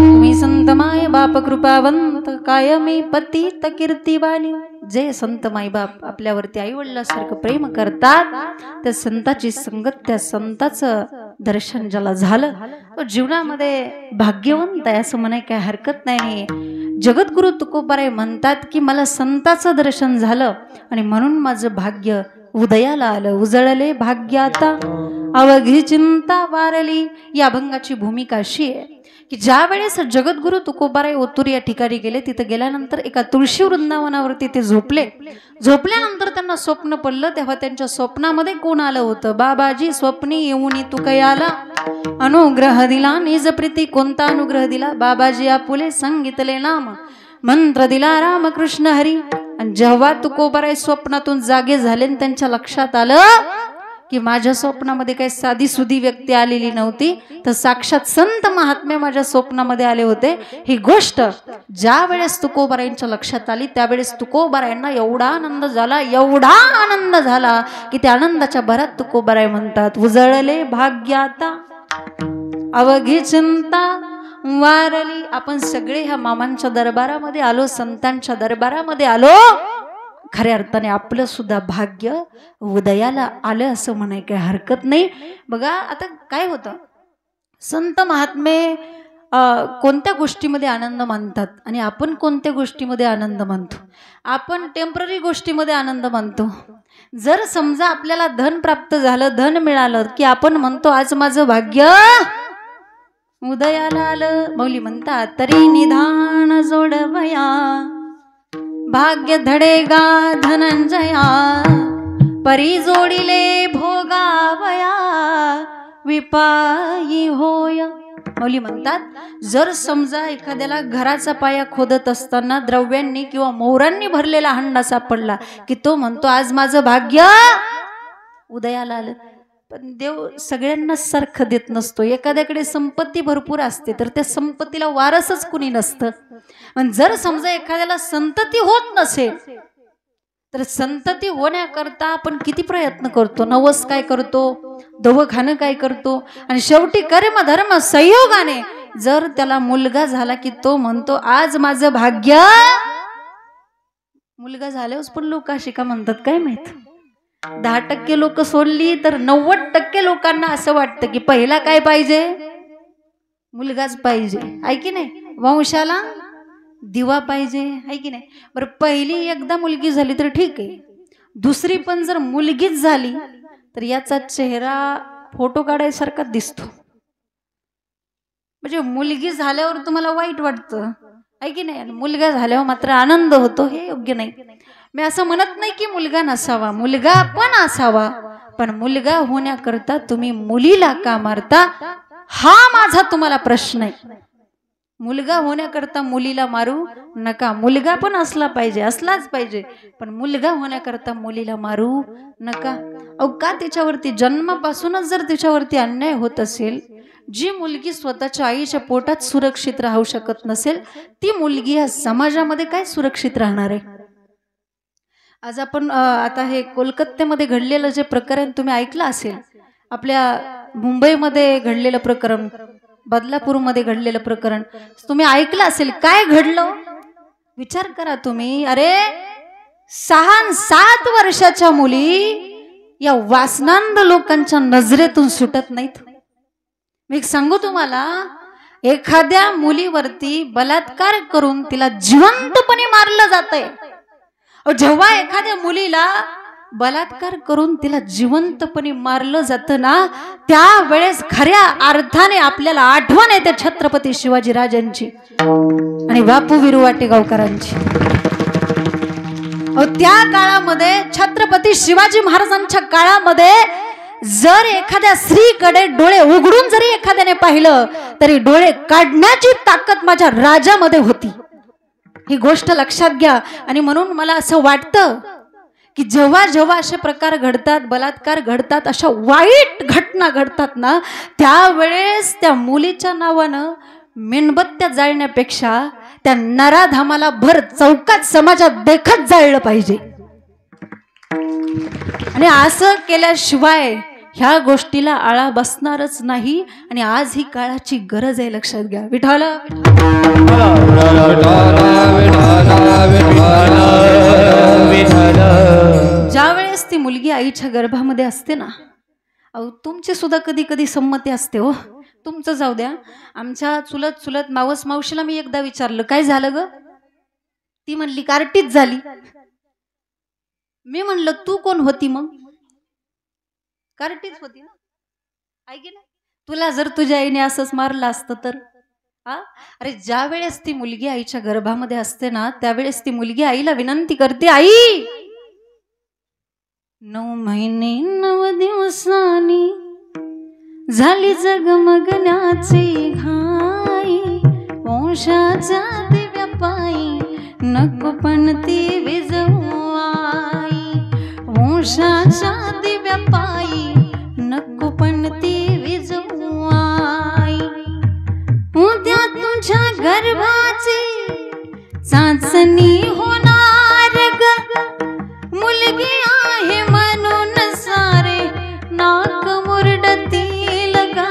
तुम्ही संत माया बाप कृपावंत कायमी पतित कीर्तिवाणी. जे संत माईबाप आपल्यावरती आई वडिलांसारखं प्रेम करतात, त्या संताची संगत, त्या संताचं दर्शन ज्याला झालं तो जीवनामध्ये भाग्यवंत आहे असं म्हणाय काय हरकत नाही. जगद्गुरु तुकोबाराय म्हणतात की मला संताचं दर्शन झालं आणि म्हणून माझं भाग्य उदयाला आलं. उजळले भाग्य आता अवघी चिंता वारली. या अभंगाची भूमिका अशी आहे की ज्या वेळेस जगद्गुरु तुकोबाराय ओतूर या ठिकाणी गेले, तिथे गेल्यानंतर एका तुळशी वृंदावनावरती ते झोपले. झोपल्यानंतर त्यांना स्वप्न पडलं. तेव्हा त्यांच्या स्वप्नामध्ये कोण आलं होतं? बाबाजी स्वप्नी येऊनी तू काही आला, अनुग्रह दिला निज प्रीती. कोणता अनुग्रह दिला? बाबाजी आपुले सांगितले नाम, मंत्र दिला रामकृष्ण हरी. आणि जेव्हा तुकोबाराय स्वप्नातून जागे झाले, त्यांच्या लक्षात आलं की माझ्या स्वप्नामध्ये काही साधी सुधी व्यक्ती आलेली नव्हती, तर साक्षात संत महात्मे माझ्या स्वप्नामध्ये आले होते. ही गोष्ट ज्या वेळेस तुकोबारायांच्या लक्षात आली त्यावेळेस तुकोबारायांना एवढा आनंद झाला की त्या आनंदाच्या भरात तुकोबाराय म्हणतात, उजळले भाग्याता अवघी चिंता वारली. आपण सगळे ह्या मामांच्या दरबारामध्ये आलो, संतांच्या दरबारामध्ये आलो, खऱ्या अर्थाने आपलं सुद्धा भाग्य उदयाला आलं असं म्हणाय काही हरकत नाही. बघा आता काय होतं, संत महात्मे कोणत्या गोष्टीमध्ये आनंद मानतात आणि आपण कोणत्या गोष्टीमध्ये आनंद मानतो. आपण टेम्पररी गोष्टीमध्ये आनंद मानतो. जर समजा आपल्याला धन प्राप्त झालं, धन मिळालं की आपण म्हणतो आज माझं भाग्य उदयाला आलं. मौली म्हणतात, तरी निधान जोडवया भाग्य धडेगा धनंजया, परी जोडिले भोगावया विपायी होय. मौली म्हणतात, जर समजा एखाद्याला घराचा पाया खोदत असताना द्रव्यांनी किंवा मोहरांनी भरलेला हंडा सापडला की तो म्हणतो आज माझं भाग्य उदयाला आलं. पण देव सगळ्यांना सारखं देत नसतो. एखाद्याकडे संपत्ती भरपूर असते तर त्या संपत्तीला वारसच कुणी नसतं. पण जर समजा एखाद्याला संतती होत नसेल तर संतती होण्याकरता आपण किती प्रयत्न करतो, नवस काय करतो, दवाखाना काय करतो, आणि शेवटी कर्म धर्म संयोगाने जर त्याला मुलगा झाला की तो म्हणतो आज माझं भाग्य. मुलगा झाल्यावर पण लोक अशी का म्हणतात काय माहित. 10% लोक सोडली तर 90% लोकांना असं वाटतं की पहिला काय पाहिजे, मुलगाच पाहिजे, आहे की नाही. वंशाला दिवा पाहिजे, आहे की नाही. बरं पहिली एकदा मुलगी झाली तर ठीक आहे, दुसरी पण जर मुलगीच झाली तर याचा चेहरा फोटो काढायसारखा दिसतो. म्हणजे मुलगी झाल्यावर तुम्हाला वाईट वाटतं, आहे की नाही, मुलगा झाल्यावर मात्र आनंद होतो, हे योग्य नाही. मी असं म्हणत नाही की मुलगा नसावा, मुलगा पण असावा, पण मुलगा होण्याकरता तुम्ही मुलीला का मारता हा माझा तुम्हाला प्रश्न आहे. मुलगा होण्याकरता मुलीला मारू नका. मुलगा पण असला पाहिजे, असलाच पाहिजे, पण मुलगा होण्याकरता मुलीला मारू नका. अहो का त्याच्यावरती जन्मापासूनच जर त्याच्यावरती अन्याय होत असेल, जी मुलगी स्वतःच्या आईच्या पोटात सुरक्षित राहू शकत नसेल ती मुलगी या समाजामध्ये काय सुरक्षित राहणार आहे. आज आपण आता हे कोलकात्यामध्ये घडलेलं जे प्रकरण तुम्ही ऐकलं असेल, आपल्या मुंबईमध्ये घडलेलं प्रकरण, बदलापूरमध्ये घडलेलं प्रकरण तुम्ही ऐकलं असेल. काय घडलं विचार करा तुम्ही. अरे 6-7 वर्षाच्या मुली या वासनांध लोकांच्या नजरेतून सुटत नाहीत. मी सांगू तुम्हाला, एखाद्या मुलीवरती बलात्कार करून तिला जिवंतपणे मारलं जातंय. जेव्हा एखाद्या मुलीला बलात्कार करून तिला जिवंतपणे मारलं जातं ना, त्यावेळेस खऱ्या अर्थाने आपल्याला आठवण येते छत्रपती शिवाजी राजांची आणि बापू विरू वाटेगावकरांची. त्या काळामध्ये छत्रपती शिवाजी महाराजांच्या काळामध्ये जर एखाद्या स्त्रीकडे डोळे उघडून जरी एखाद्याने पाहिलं तरी डोळे काढण्याची ताकद माझ्या राजामध्ये होती. ही गोष्ट लक्षात घ्या. आणि म्हणून मला असं वाटतं की जेव्हा जेव्हा असे प्रकार घडतात, बलात्कार घडतात, अशा वाईट घटना घडतात ना, त्यावेळेस त्या मुलीच्या नावानं मेणबत्त्या जाळण्यापेक्षा त्या नराधामाला भर चौकात समाजात देखत जाळलं पाहिजे. आणि असं केल्याशिवाय ह्या गोष्टीला आळा बसणारच नाही. आणि आज ही काळाची गरज आहे, लक्षात घ्या. विठ्ठल ज्या वेळेस ती मुलगी आईच्या गर्भामध्ये असते ना, अहो तुमची सुद्धा कधी कधी संमती असते हो. तुमचं जाऊ द्या, आमच्या चुलत मावस मावशीला मी एकदा विचारलं काय झालं ग, ती म्हणली कार्टीच झाली. मी म्हणलं तू कोण होती मग, कार्टीच होती ना, ऐक ना. तुला जर तुझ्या आईने असंच मारलं असतं तर अरे ज्या वेळेस ती मुलगी आईच्या गर्भामध्ये असते ना, त्यावेळेस ती मुलगी आईला विनंती करते, आई 9 महिने 9 दिवसांनी झाली जगमगण्याची घाई, वंशाच्या दिव्या पायी नको पण ती विजवू आई, वंशाच्या दिव्या पायी तुझ्या गर्भाची चाचणी होणार ग, मुलगी आहे म्हणून सारे नाक मुरडतील गा.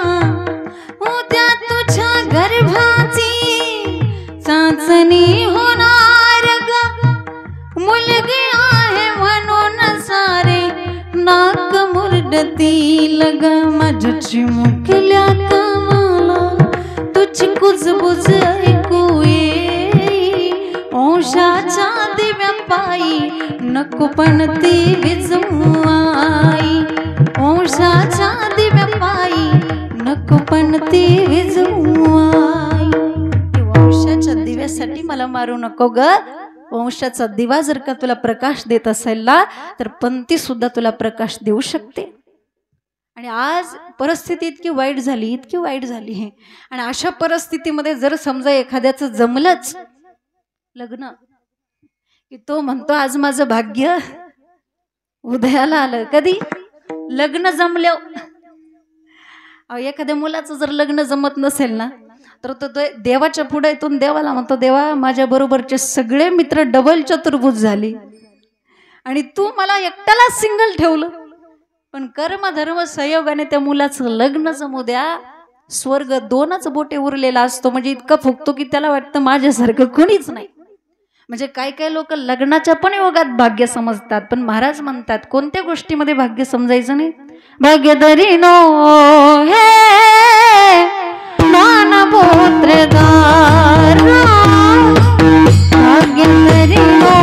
उद्या तुझ्या गर्भाची चाचणी होणार ग, मुलगी आहे म्हणून सारे नाक मुरडतील ग. माझ्या चिमुकल्या कामाला तुझी कुजबुज ऐकू येई, वंशाच्या दिव्या पायी नको पण ती विजवाई. वंशाच्या दिव्या पायी नको पण ती विजवाई. वंशाच्या दिव्यासाठी मला मारू नको ग. वंशाचा दिवा जर का तुला प्रकाश देत असेल ना, तर पंथी सुद्धा तुला प्रकाश देऊ शकते. आणि आज परिस्थिती इतकी वाईट झाली, इतकी वाईट झाली आहे. आणि अशा परिस्थितीमध्ये जर समजा एखाद्याचं जमलंच लग्न, की तो म्हणतो आज माझं भाग्य उदयाला आलं. कधी? लग्न जमलं. एखाद्या मुलाचं जर लग्न जमत नसेल ना, तर तो देवाच्या पुढे येतून देवाला म्हणतो, देवा माझ्या बरोबरचे सगळे मित्र डबल चतुर्भुज झाले आणि तू मला एकट्याला सिंगल ठेवलं. पण कर्म धर्म संयोगाने त्या मुलाचं लग्न जमू द्या. स्वर्ग 2च बोटे उरलेला असतो. म्हणजे इतकं फुकतो की त्याला वाटतं माझ्यासारखं कोणीच नाही. म्हणजे काय काय लोक लग्नाच्या पण योगात भाग्य समजतात, पण महाराज म्हणतात कोणत्या गोष्टीमध्ये भाग्य समजायचं नाही. भाग्यधरी नो हे नानपुत्रदार, भाग्यधरी नो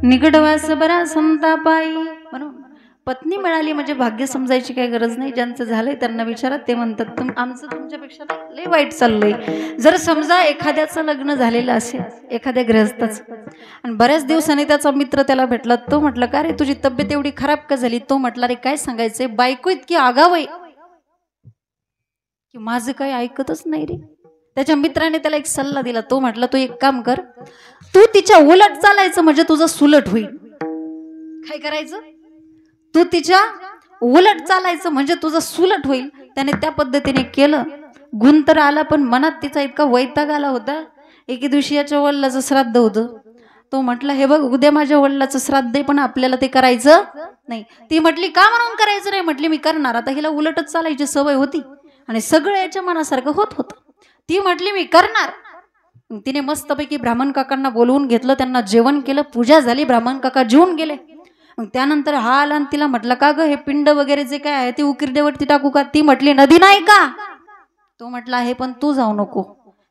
निगडवास बरा संतापाई. म्हणून पत्नी मिळाली म्हणजे भाग्य समजायची काही गरज नाही. ज्यांचं झालंय त्यांना विचारा, ते म्हणतात आमचं तुमच्यापेक्षा लय वाईट चाललंय. जर समजा एखाद्याचं लग्न झालेलं असेल, एखाद्या गृहस्थाचं, आणि बऱ्याच दिवसांनी त्याचा मित्र त्याला भेटला, तो म्हटला का रे तुझी तब्येत एवढी खराब का झाली? तो म्हटला रे काय सांगायचंय, बायको इतकी आगाव आहे की माझं काही ऐकतच नाही रे. त्याच्या मित्राने त्याला एक सल्ला दिला. तो म्हटला तू एक काम कर, तू तिच्या उलट चालायचं म्हणजे तुझं सुलट होईल. काय करायचं? तू तिच्या उलट चालायचं म्हणजे तुझं सुलट होईल. त्याने त्या पद्धतीने केलं. गुण तर आला, पण मनात तिचा इतका वैताग आला होता. एके दिवशी याच्या वडिलाचं श्राद्ध होतं. तो म्हटला हे बघ उद्या माझ्या वडिलाचं श्राद्ध आहे, पण आपल्याला ते करायचं नाही. ती म्हटली का म्हणून करायचं नाही? म्हटली मी करणार. आता हिला उलटच चालायची सवय होती आणि सगळं याच्या मनासारखं होत होतं. ती म्हटली मी करणार. तिने मस्तपैकी ब्राह्मण काकांना बोलवून घेतलं, त्यांना जेवण केलं, पूजा झाली, ब्राह्मण काका जेवून गेले. मग त्यानंतर हा आला आणि तिला म्हटलं का ग हे पिंड वगैरे जे काय आहे ते उकिरड्यावरती टाकू का? ती म्हटली नदी नाही का? तो म्हटला आहे पण तू जाऊ नको.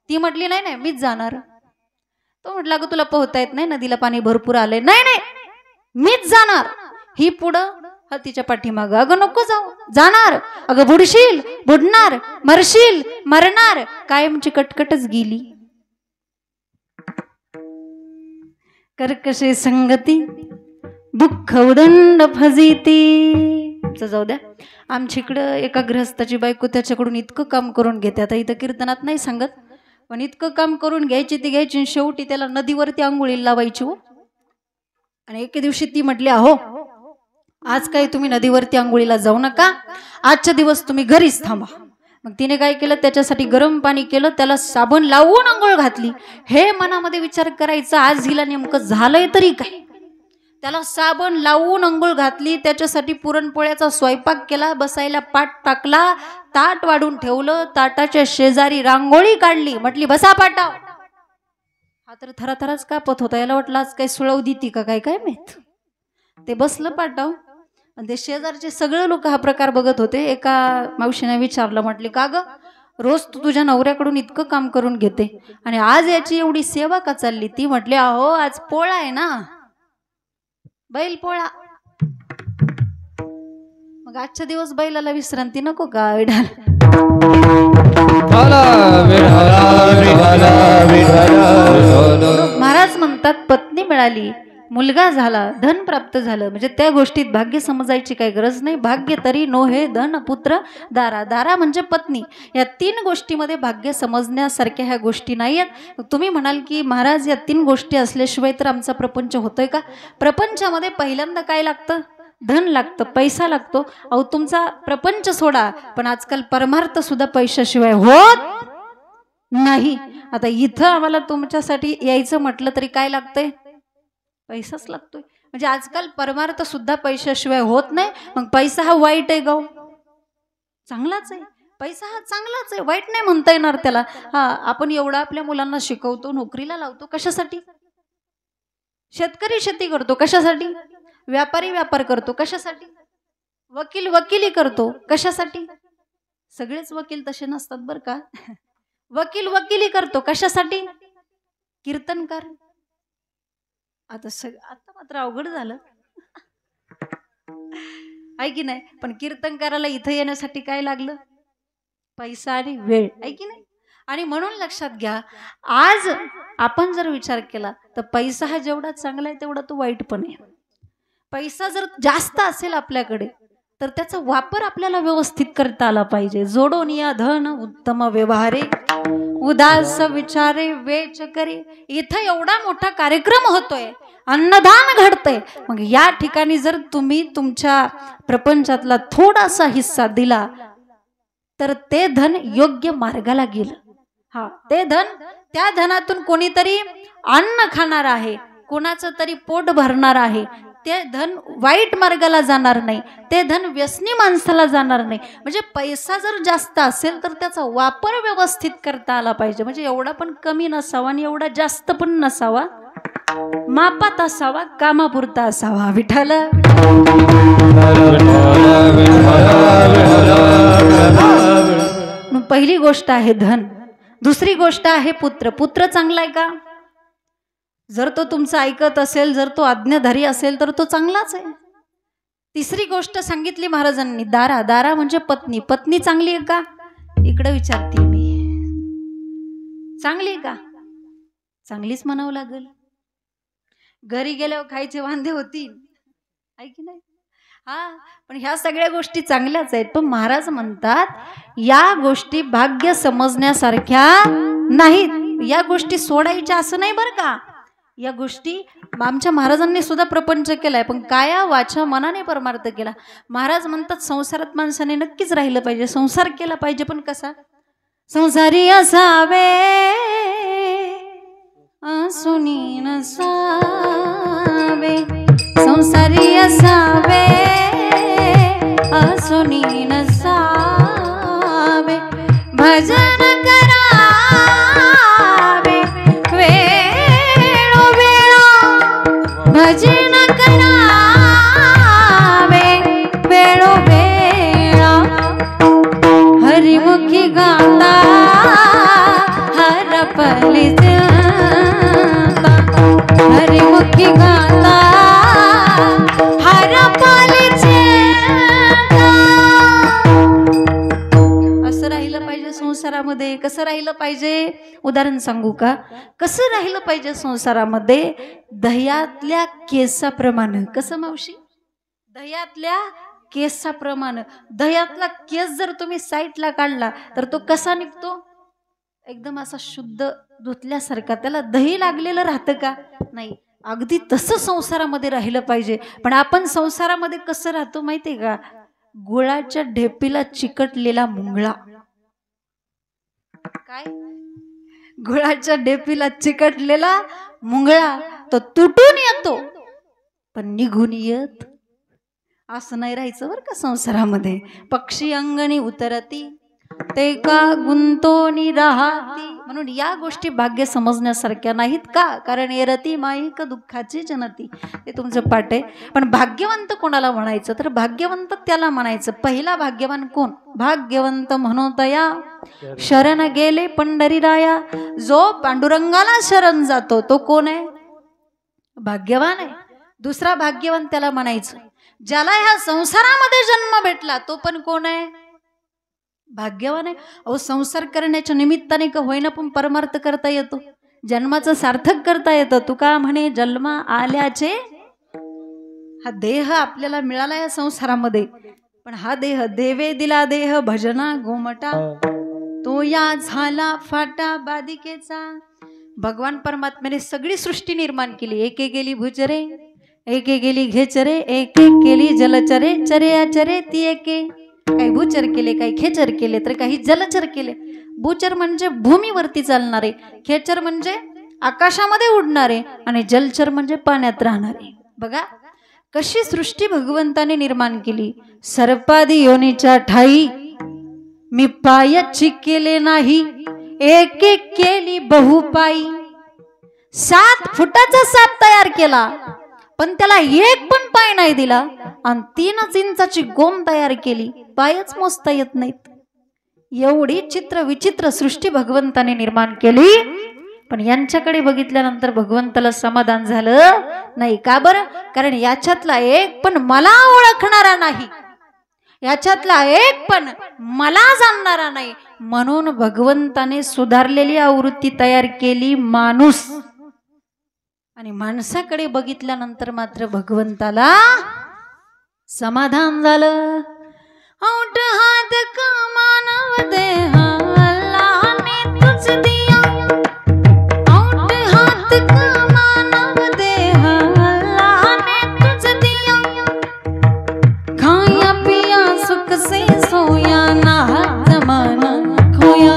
ती म्हटली नाही नाही मीच जाणार. तो म्हटला अगं तुला पोहता येत नाही, नदीला पाणी भरपूर आलंय. नाही नाही मीच जाणार. ही पुढं हा तिच्या पाठीमाग. अगं नको जाऊ. जाणार. अगं बुडशील, बुडणार, मरशील, मरणार. कायमची कटकटच गेली. कर्कशे संगती दुःख उदंड फजिती. जाऊ द्या. आमच्या इकडं एका गृहस्थाची बायको त्याच्याकडून इतकं काम करून घेते. आता इथं कीर्तनात नाही सांगत, पण इतकं काम करून घ्यायची ती घ्यायची, शेवटी त्याला नदीवरती आंघोळीला लावायची हो. आणि एके दिवशी ती म्हटली अहो आज काही तुम्ही नदीवरती आंघोळीला जाऊ नका, आजच्या दिवस तुम्ही घरीच थांबा. मग तिने काय केलं, त्याच्यासाठी गरम पाणी केलं, त्याला साबण लावून आंघोळ घातली. हे मनामध्ये विचार करायचा आज हिला नेमकं झालंय तरी काय. त्याला साबण लावून अंघोळ घातली, त्याच्यासाठी पुरणपोळ्याचा स्वयंपाक केला, बसायला पाट टाकला, ताट वाढून ठेवलं, ताटाच्या शेजारी रांगोळी काढली, म्हटली बसा पाटाव. हा तर थराथराच कापत होता. याला वाटलं आज काय सुळव देती का काय काय माहित. ते बसलं पाटाव आणि ते शेजारचे सगळे लोक हा प्रकार बघत होते. एका मावशीने विचारलं, म्हटली का ग रोज तू तुझ्या नवऱ्याकडून इतकं काम करून घेते आणि आज याची एवढी सेवा का चालली? ती म्हटली अहो आज पोळा आहे ना, बैल पोळा. मग आजच्या दिवस बैलाला विश्रांती नको का? महाराज म्हणतात पत्नी मिळाली, मुलगा झाला, धन प्राप्त झालं म्हणजे त्या गोष्टीत भाग्य समजायची काही गरज नाही. भाग्य तरी नो हे धन पुत्र दारा. दारा म्हणजे पत्नी. या तीन गोष्टीमध्ये भाग्य समजण्यासारख्या ह्या गोष्टी नाही आहेत. तुम्ही म्हणाल की महाराज या तीन गोष्टी असल्याशिवाय तर आमचा प्रपंच होतोय का? प्रपंचामध्ये पहिल्यांदा काय लागतं? धन लागतं, पैसा लागतो. अहो तुमचा प्रपंच सोडा, पण आजकाल परमार्थ सुद्धा पैशाशिवाय होत नाही. आता इथं आम्हाला तुमच्यासाठी यायचं म्हटलं तरी काय लागतंय? पैसाच लागतोय. म्हणजे आजकाल परमार्थ सुद्धा पैशाशिवाय होत नाही. मग पैसा हा वाईट आहे गाव? चांगलाच आहे. पैसा हा चांगलाच आहे, वाईट नाही म्हणता येणार त्याला. हा आपण एवढा आपल्या मुलांना शिकवतो, नोकरीला लावतो, कशासाठी? शेतकरी शेती करतो कशासाठी? व्यापारी व्यापार करतो कशासाठी? वकील वकिली करतो कशासाठी? सगळेच वकील तसे नसतात बर का. वकील वकिली करतो कशासाठी? कीर्तनकार. आता मात्र अवघड झालं आहे की नाही. पण कीर्तनकाराला इथं येण्यासाठी काय लागलं? पैसा आणि वेळ आहे की नाही. आणि म्हणून लक्षात घ्या, आज आपण जर विचार केला तर पैसा हा जेवढा चांगला आहे तेवढा तो वाईट पण आहे. पैसा जर जास्त असेल आपल्याकडे तर त्याचा वापर आपल्याला व्यवस्थित करता आला पाहिजे. जोडून या धन उत्तम व्यवहारे, उदास विचारे वेच करे. इथं एवढा मोठा कार्यक्रम होतोय, अन्नदान घडतंय. मग या ठिकाणी जर तुम्ही तुमच्या प्रपंचातला थोडासा हिस्सा दिला तर ते धन योग्य मार्गाला गेलं. हा ते धन, त्या धनातून कोणीतरी अन्न खाणार आहे, कोणाचं तरी पोट भरणार आहे. ते धन वाईट मार्गाला जाणार नाही, ते धन व्यसनी माणसाला जाणार नाही. म्हणजे पैसा जर जास्त असेल तर त्याचा वापर व्यवस्थित करता आला पाहिजे. म्हणजे एवढा पण कमी नसावा आणि एवढा जास्त पण नसावा, मापात असावा, कामापुरता असावा. विठ्ठल. पहिली गोष्ट आहे धन. दुसरी गोष्ट आहे पुत्र. पुत्र चांगला आहे का? जर तो तुमचं ऐकत असेल, जर तो आज्ञाधारी असेल तर तो चांगलाच आहे. तिसरी गोष्ट सांगितली महाराजांनी, दारा. दारा म्हणजे पत्नी. पत्नी चांगली आहे का? इकडे विचारते मी, चांगली आहे का? चांगलीच म्हणावं लागेल. घरी गेल्यावर खायचे वांदे होतील, आहे की नाही? हा, पण ह्या सगळ्या गोष्टी चांगल्याच आहेत. पण महाराज म्हणतात या गोष्टी भाग्य समजण्यासारख्या नाहीत, या गोष्टी सोडायच्या असं नाही बरं का. या गोष्टी आमच्या महाराजांनी सुद्धा प्रपंच केलाय, पण काया वाचा मनाने परमार्थ केला. महाराज म्हणतात संसारात माणसाने नक्कीच राहिलं पाहिजे, संसार केला पाहिजे, पण कसा? संसारी असावे आसुनी नसावे, संसारी असावे आसुनी नसावे, भजन करावे वेळोवेळा, भजन करावे वेळोवेळा, हरिमुखी गाता हरपली चिंता, हरिमुखी गाता हरपली चिंता. असं राहिलं पाहिजे संसारामध्ये. कसं राहिलं पाहिजे? उदाहरण सांगू का? कसं राहिलं पाहिजे संसारामध्ये? दह्यातल्या केसाप्रमाणे. कसं मावशी? दह्यातल्या केसाप्रमाणे. दह्यातला केस जर तुम्ही साईडला काढला तर तो कसा निघतो? एकदम असा शुद्ध धुतल्यासारखा. त्याला दही लागलेलं राहतं का? नाही. अगदी तसं संसारामध्ये राहिलं पाहिजे. पण आपण संसारामध्ये कसं राहतो माहितीये का? गुळाच्या ढेपीला चिकटलेला मुंगळा. काय? गुळाच्या ढेपीला चिकटलेला मुंगळा. तो तुटून येतो पण निघून येत असं नाही राहायचं बरं का संसारामध्ये. पक्षी अंगणी उतरती ते का गुंतोनी राहती. म्हणून या गोष्टी भाग्य समजण्यासारख्या नाहीत का? कारण एरती माईक दुःखाची जनती. हे तुमचं पाठ आहे. पण भाग्यवंत कोणाला म्हणायचं? तर भाग्यवंत त्याला म्हणायचं. पहिला भाग्यवान कोण? भाग्यवंत म्हणोतया शरण गेले पंढरीराया. जो पांडुरंगाला शरण जातो तो कोण आहे? भाग्यवान आहे. दुसरा भाग्यवान त्याला म्हणायचं ज्याला ह्या संसारामध्ये जन्म भेटला तो पण कोण आहे? भाग्यवान आहे. अहो, संसार करण्याच्या निमित्ताने का होईना पण परमार्थ करता येतो, जन्माचं सार्थक करता येतं. तुका म्हणे जन्मा आल्याचे. हा देह आपल्याला मिळाला या संसारामध्ये, पण हा देह देवे दिला देह भजना गोमटा, तो या झाला फाटा बादिकेचा. भगवान परमात्म्याने सगळी सृष्टी निर्माण केली. एके गेली भूचरे, एके गेली घेचरे, एक एक केली जलचरे, चरे अचरे ती एके. काही भूचर केले, काही खेचर केले, तर काही जलचर केले. भूचर म्हणजे भूमीवरती चालणारे, खेचर म्हणजे आकाशामध्ये उडणारे, आणि जलचर म्हणजे पाण्यात राहणारे. बघा कशी सृष्टी भगवंताने निर्माण केली. सर्पादी योनीच्या ठाई मी पायाची केले नाही, एक एक केली बहुपाई. 7 फुटाचा साप तयार केला पण त्याला एक पण पाय नाही दिला, आणि 3 इंचाची गोम तयार केली, पायच मोजता येत नाहीत. एवढी चित्र विचित्र सृष्टी भगवंताने निर्माण केली. पण यांच्याकडे बघितल्यानंतर भगवंताला समाधान झालं नाही. का बरं? कारण याच्यातला एक पण मला ओळखणारा नाही, याच्यातला एक पण मला जाणणारा नाही. म्हणून भगवंताने सुधारलेली आवृत्ती तयार केली माणूस. आणि माणसाकडे बघितल्यानंतर मात्र भगवंताला समाधान झालं. औट हात का मानव देहाला ने तुझ दिया, औट हात का मानव देहाला ने तुझ दिया, खाया पिया सुख से सोया ना जमाना खोया,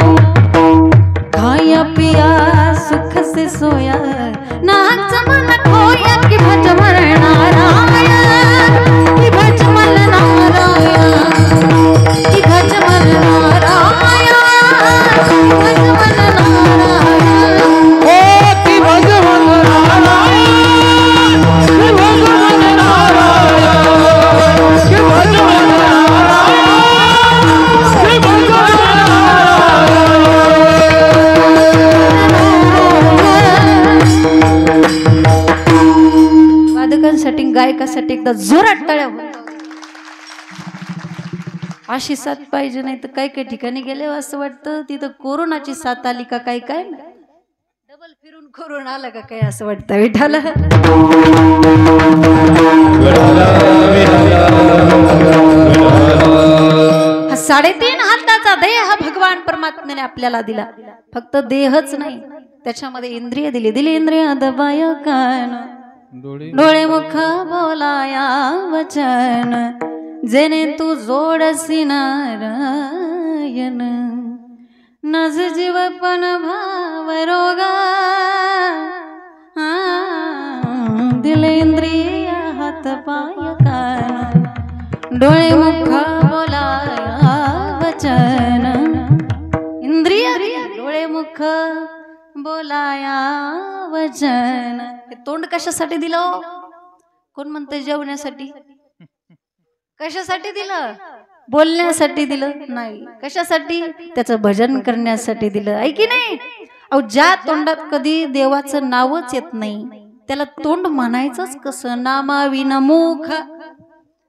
खाया पिया सुख से सोया ना जमाना खोया, कि भज मन नारायण, कि भज मन नारायण, कि भज मन नारायण, कि भज मन नारायण, ओ कि भज मन नारायण, कि भज मन नारायण, कि भज मन नारायण, कि भज मन वादकांसाठी गायकासाठी एकदा जोरात टाळ्या. अशी साथ पाहिजे, नाही तर काही काही ठिकाणी गेले असं वाटतं तिथं कोरोनाची साथ आली का काय काय डबल फिरून कोरोना आला का काय असं वाटतं विठाला. हा 3.5 हाताचा देह भगवान परमात्म्याने आपल्याला दिला. फक्त देहच नाही, त्याच्यामध्ये इंद्रिय दिली. दिली इंद्रिय दबाय कान, डोळे मुख बोलाया वचन, जेने तू जोडसी नारायण. नज जीवपन भाव रोगा, दिले इंद्रिय हात पाय कान, डोळे मुख बोलाया वचन. इंद्रिय डोळे मुख बोलाया वचन. हे तोंड कशासाठी दिलं? कोण म्हणते जेवण्यासाठी? कशासाठी दिलं? बोलण्यासाठी दिलं नाही. कशासाठी? त्याचं भजन करण्यासाठी दिलं, आहे की नाही? अहो, ज्या तोंडात कधी देवाचं नावच येत नाही त्याला तोंड म्हणायचंच कसं? नामाविना मुख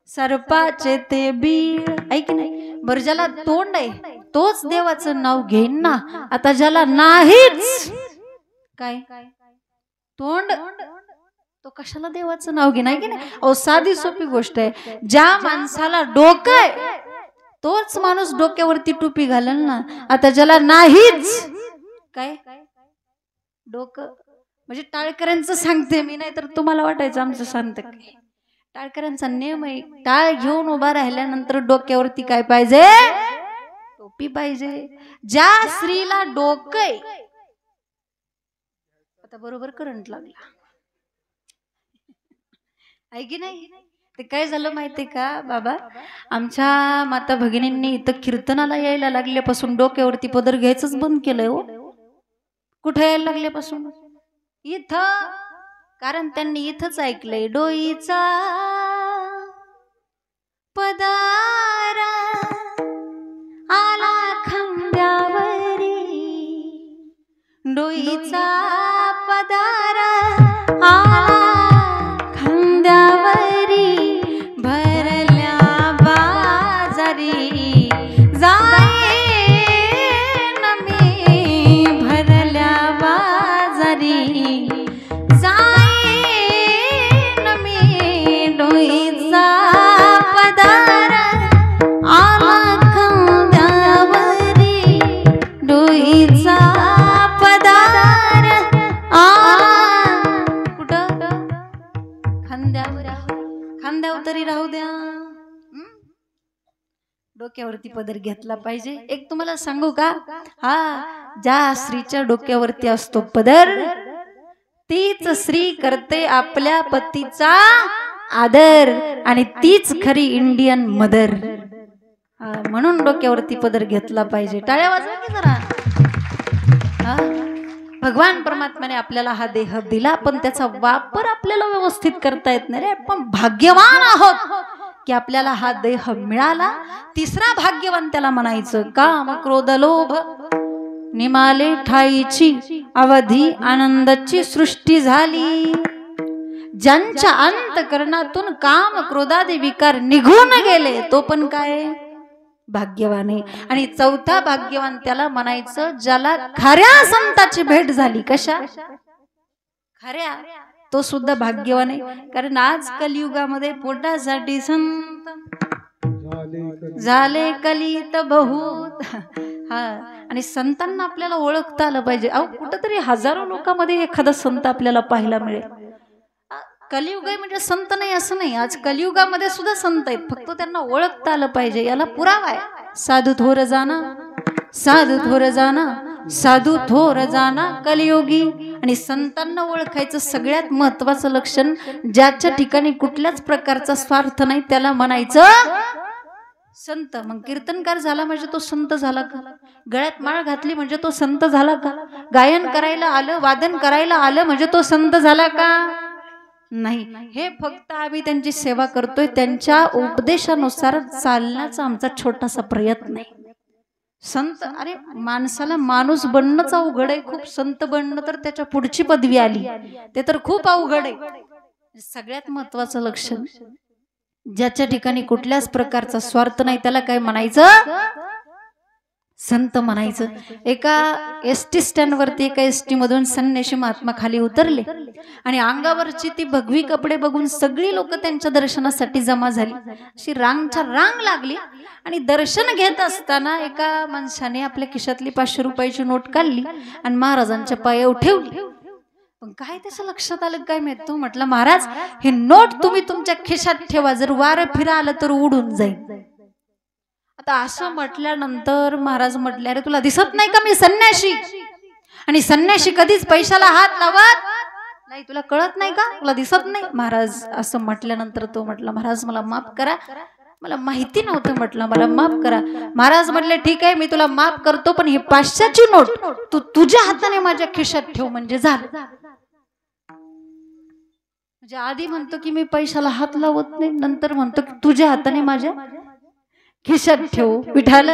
सर्पाचे ते बीळ, आहे की नाही? बरं, ज्याला तोंड आहे तोच देवाचं नाव घेईन ना. आता ज्याला नाहीच काय तोंड, तो कशाला देवाचं नाव घेणार की नाही? अहो, साधी सोपी गोष्ट आहे. ज्या माणसाला डोकं आहे तोच माणूस डोक्यावरती टोपी घालेल ना. आता ज्याला नाहीच काय डोकं, म्हणजे टाळकऱ्यांचं सांगते मी, नाही तर तुम्हाला वाटायचं आमचं सांगतं काय. टाळकऱ्यांचा नियम आहे, टाळ घेऊन उभा राहिल्यानंतर डोक्यावरती काय पाहिजे? टोपी पाहिजे. ज्या स्त्रीला डोकं आहे, आता बरोबर करंट लागला, आहे की नाही? ते काय झालं माहितीये का बाबा, आमच्या माता भगिनींनी इथं कीर्तनाला यायला लागल्यापासून डोक्यावरती पदर घ्यायचंच बंद केलंय हो. कुठे यायला लागल्यापासून? इथं. कारण त्यांनी इथंच ऐकलंय, डोईचा पदार आला खांद्यावरी, डोईचा पदार आला खांद्यावरी, भरल्या बाजारी जाईन मी, भरल्या बाजारी जाईन मी, डोईचा पदार आला खांद्यावरी, डोईचा पदार आला. कुठं? खांद्यावर तरी राहू द्या, डोक्यावरती पदर घेतला पाहिजे. एक तुम्हाला सांगू का, हा ज्या स्त्रीच्या डोक्यावरती असतो पदर तीच स्त्री करते आपल्या पतीचा आदर, आणि तीच खरी इंडियन मदर. म्हणून डोक्यावरती पदर घेतला पाहिजे. टाळ्या वाजवा की जरा. भगवान परमात्म्याने आपल्याला हा देह दिला, पण त्याचा वापर आपल्याला व्यवस्थित करता येत नाही रे. आपण भाग्यवान आहोत की आपल्याला हा देह मिळाला. तिसरा भाग्यवान त्याला म्हणायचं, काम क्रोध लोभ निमाले ठाईची अवधी आनंदाची सृष्टी झाली. ज्यांच्या अंतकरणातून काम क्रोधादी विकार निघून गेले तो पण काय भाग्यवान आहे. आणि चौथा भाग्यवान त्याला म्हणायचं ज्याला खऱ्या संताची भेट झाली. कशा खऱ्या? तो सुद्धा भाग्यवान आहे. कारण आज कलियुगामध्ये पोटासाठी संत झाले कलित बहुत. हा, आणि संतांना आपल्याला ओळखता आलं पाहिजे. अहो, कुठंतरी हजारो लोकांमध्ये एखादा संत आपल्याला पाहायला मिळेल. कलियुग आहे म्हणजे संत नाही असं नाही. आज कलियुगामध्ये सुद्धा संत आहेत, फक्त त्यांना ओळखता आलं पाहिजे. याला पुरावा आहे, साधू थोर जाना, साधू थोर जाना, साधू थोर जाना कलियुगी. आणि संतांना ओळखायचं सगळ्यात महत्वाचं लक्षण, ज्याच्या ठिकाणी कुठल्याच प्रकारचा स्वार्थ नाही त्याला म्हणायचं संत. मग कीर्तनकार झाला म्हणजे तो संत झाला का? गळ्यात माळ घातली म्हणजे तो संत झाला का? गायन करायला आलं, वादन करायला आलं म्हणजे तो संत झाला का? नाही. हे फक्त आम्ही त्यांची सेवा करतोय, त्यांच्या उपदेशानुसार चालण्याचा आमचा छोटासा प्रयत्न आहे. संत, अरे माणसाला माणूस बनणंच अवघड आहे खूप, संत बनणं तर त्याच्या पुढची पदवी आली, ते तर खूप अवघड आहे. सगळ्यात महत्वाचं लक्षण ज्याच्या ठिकाणी कुठल्याच प्रकारचा स्वार्थ नाही त्याला काय म्हणायचं? संत म्हणायचं. एका एसटी स्टँड वरती एका एसटी मधून संन्याशी महात्मा खाली उतरले आणि अंगावरची ती भगवी कपडे बघून सगळी लोक त्यांच्या दर्शनासाठी जमा झाली. अशी रांगच्या रांग लागली आणि दर्शन घेत असताना एका माणसाने आपल्या खिशातली 500 रुपयाची नोट काढली आणि महाराजांच्या पायावर ठेवली. पण काय त्याच्या लक्षात आलं काय माहित, तो म्हटला महाराज हे नोट तुम्ही तुमच्या खिशात ठेवा, जर वारं फिरा आलं तर उडून जाईल. आता असं म्हटल्यानंतर महाराज म्हटले अरे तुला दिसत नाही का मी संन्याशी, आणि संन्याशी कधीच पैशाला हात लावत नाही, तुला कळत नाही का, तुला दिसत नाही. महाराज असं म्हटल्यानंतर तो म्हटला महाराज मला माफ करा, मला माहिती नव्हतं, म्हटलं मला माफ करा. महाराज म्हटले ठीक आहे मी तुला माफ करतो, पण ही 500ची नोट तू तुझ्या हाताने माझ्या खिशात ठेव म्हणजे झालं. म्हणजे आधी म्हणतो की मी पैशाला हात लावत नाही, नंतर म्हणतो की तुझ्या हाताने माझ्या खिशात ठेव. विठाल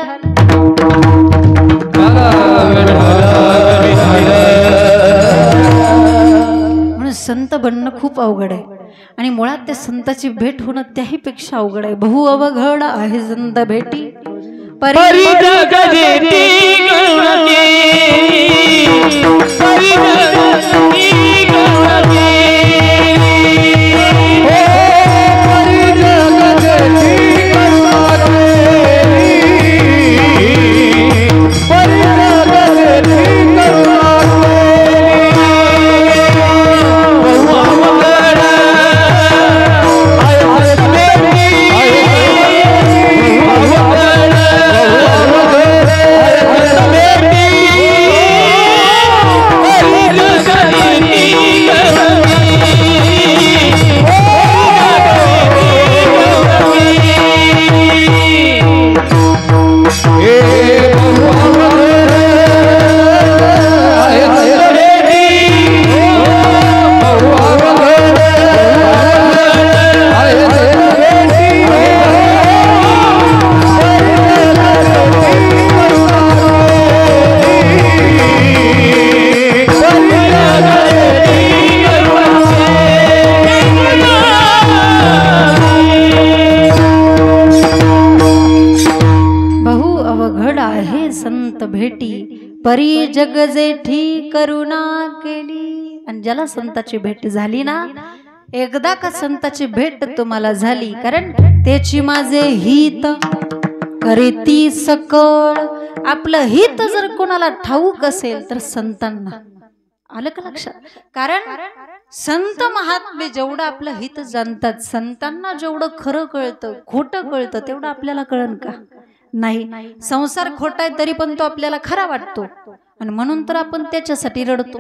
म्हणून संत बनणं खूप अवघड आहे आणि मुळात त्या संताची भेट होणं त्याही पेक्षा अवघड आहे. बहु अवघड आहे संत भेटी परी परी जग जेठी करुणा केली. आणि ज्याला संताची भेट झाली ना, एकदा का संताची भेट तुम्हाला झाली, कारण त्याची माझे हित करीती सकळ. आपलं हित जर कोणाला ठाऊक असेल तर संतांना आलं का लक्षात, कारण संत महात्मे जेवढं आपलं हित जाणतात, संतांना जेवढं खरं कळतं खोटं कळतं तेवढं आपल्याला कळन का नाही. संसार खोटा आहे तरी पण तो आपल्याला खरा वाटतो आणि म्हणून तर आपण त्याच्यासाठी रडतो.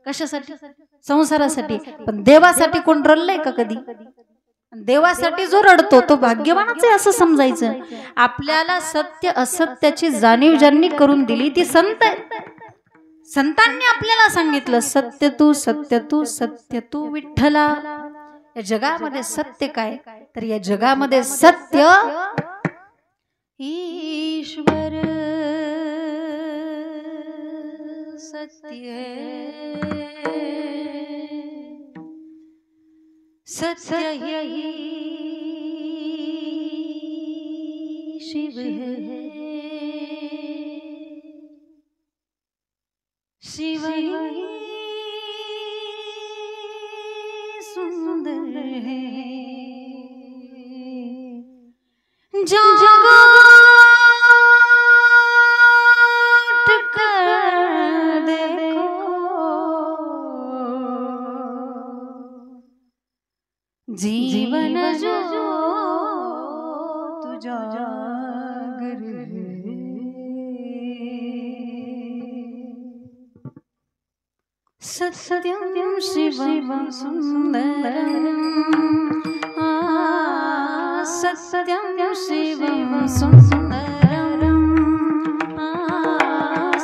कशासाठी? संसारासाठी. पण देवासाठी कोण रडलंय का कधी? देवासाठी जो रडतो तो भाग्यवानच आहे असं समजायचं. आपल्याला सत्य असत्याची जाणीव ज्यांनी करून दिली ती संत आहे. संतांनी आपल्याला सांगितलं सत्य तू सत्य तू सत्य तू विठ्ठला. या जगामध्ये सत्य काय, तर या जगामध्ये सत्य ईश्वर सत्य सत्य यही शिव है, शिव ही सुंदर है. जागा जीवन जो तुझा घर है, सत्यम शिवम सुंदरम, सत्यम शिवम सुंदरम,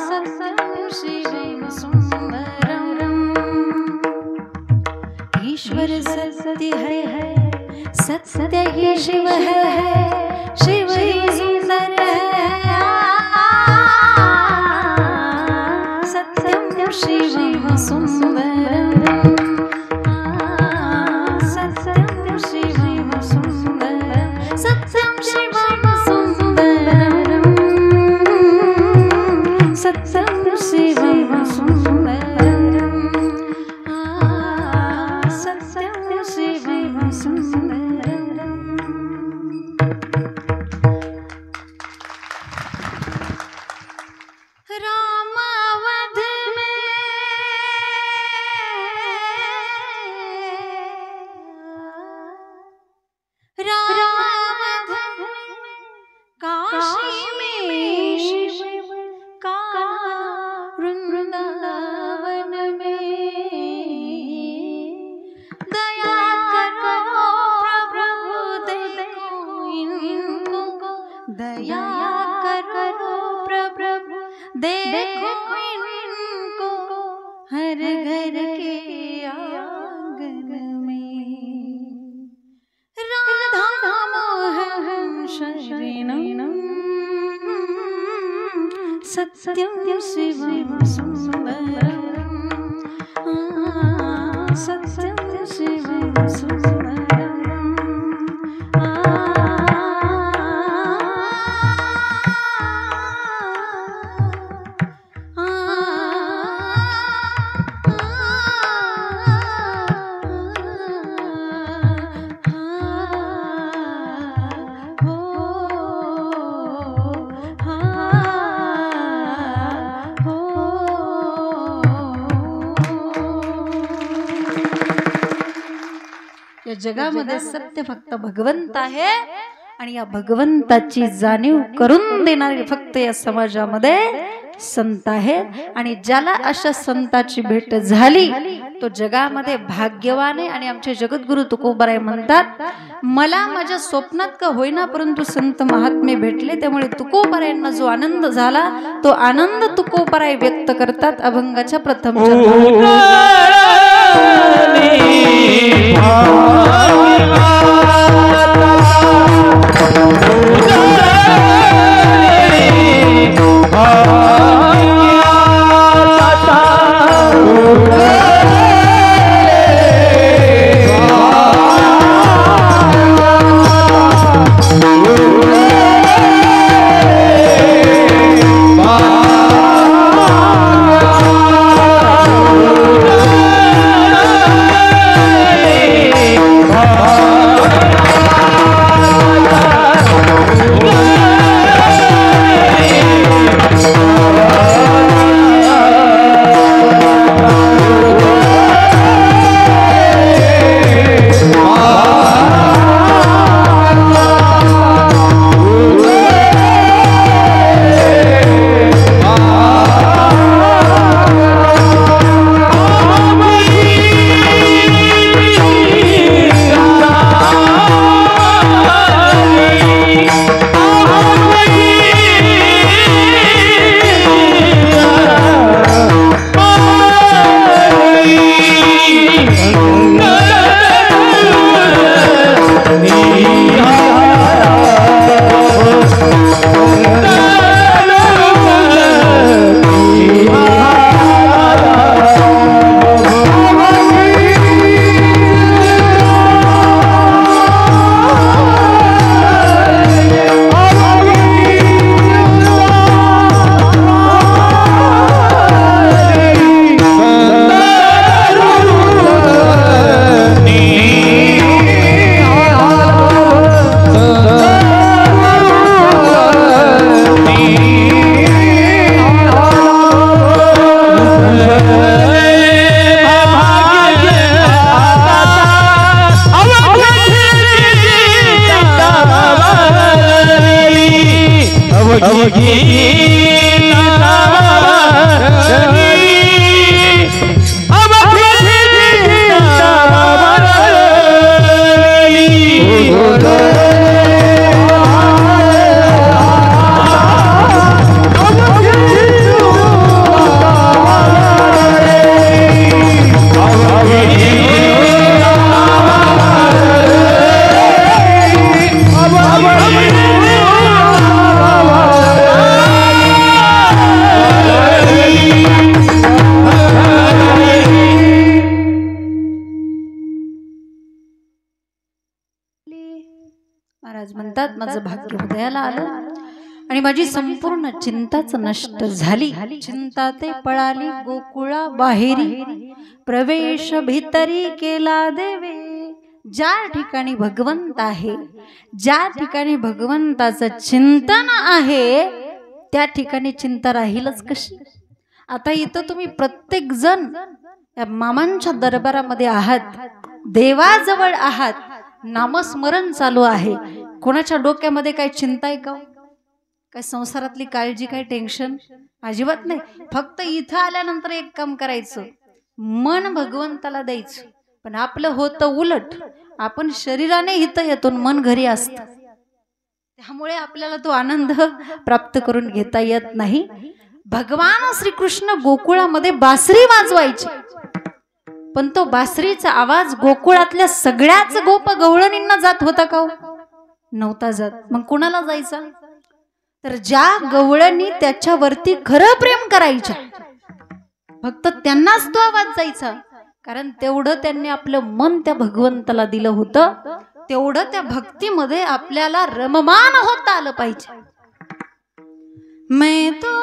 सत्यम शिवम सुंदरम. ईश्वर सत्य है, सत्य ही शिव है, शिव ही सुंदर है. सत्यम शिवम सुंदरम, सत्यम शिवम सुंदरम. रामावध में रामावध काशी में शिव का वृंदावन में दया करो प्रभु देखो इनको दया करो प्रभु देखो इनको हर घर के आंगन में राधा मोहन शरणं सत्यं शिवं सुंदरं सत्यं शिवं सुंदरं या जगामध्ये सत्य फक्त भगवंत आहे आणि या भगवंताची जाणीव करून देणारे फक्त या समाजामध्ये संत आहेत आणि ज्याला अशा संताची भेट झाली तो जगामध्ये भाग्यवान आहे। आणि आमचे जगद्गुरु तुकोबाराय म्हणतात मला माझ्या स्वप्नात का होईना परंतु संत महात्मे भेटले त्यामुळे तुकोबारायांना जो आनंद झाला तो आनंद तुकोबाराय व्यक्त करतात अभंगाच्या प्रथम महाराज म्हणतात माझं भाग्य हृदयाला आलं आणि माझी संपूर्ण चिंताच नष्ट झाली। चिंता ते पळाली गोकुळा बाहेरी प्रवेश भीतरी केला देवे। ज्या ठिकाणी भगवंत आहे ज्या ठिकाणी भगवंताचं चिंतन आहे त्या ठिकाणी चिंता राहीलच कशी? आता इथं तुम्ही प्रत्येक जण या मामांच्या दरबारामध्ये आहात, देवाजवळ आहात, नामस्मरण चालू आहे. कोणाच्या डोक्यामध्ये काय चिंता आहे का? काय संसारातली काळजी, काय टेन्शन? अजिबात नाही. फक्त इथं आल्यानंतर एक काम करायचं, मन भगवंताला द्यायचं. पण आपलं होतं उलट, आपण शरीराने इथं येतो, मन घरी असतं. त्यामुळे आपल्याला तो आनंद प्राप्त करून घेता येत नाही. भगवान श्रीकृष्ण गोकुळामध्ये बासरी वाजवायचे, पण तो बासरीचा आवाज गोकुळातल्या सगळ्याच गोप गवळणींना जात होता का? नव्हता जात. मग कुणाला जायचा? तर ज्या गवळणी त्याच्यावरती खरं प्रेम करायच्या, फक्त त्यांनाच तो आवाज जायचा. कारण तेवढं त्यांनी आपलं मन त्या भगवंताला दिलं होतं, तेवढं त्या भक्तीमध्ये आपल्याला रममान होता आलं पाहिजे. मैं तो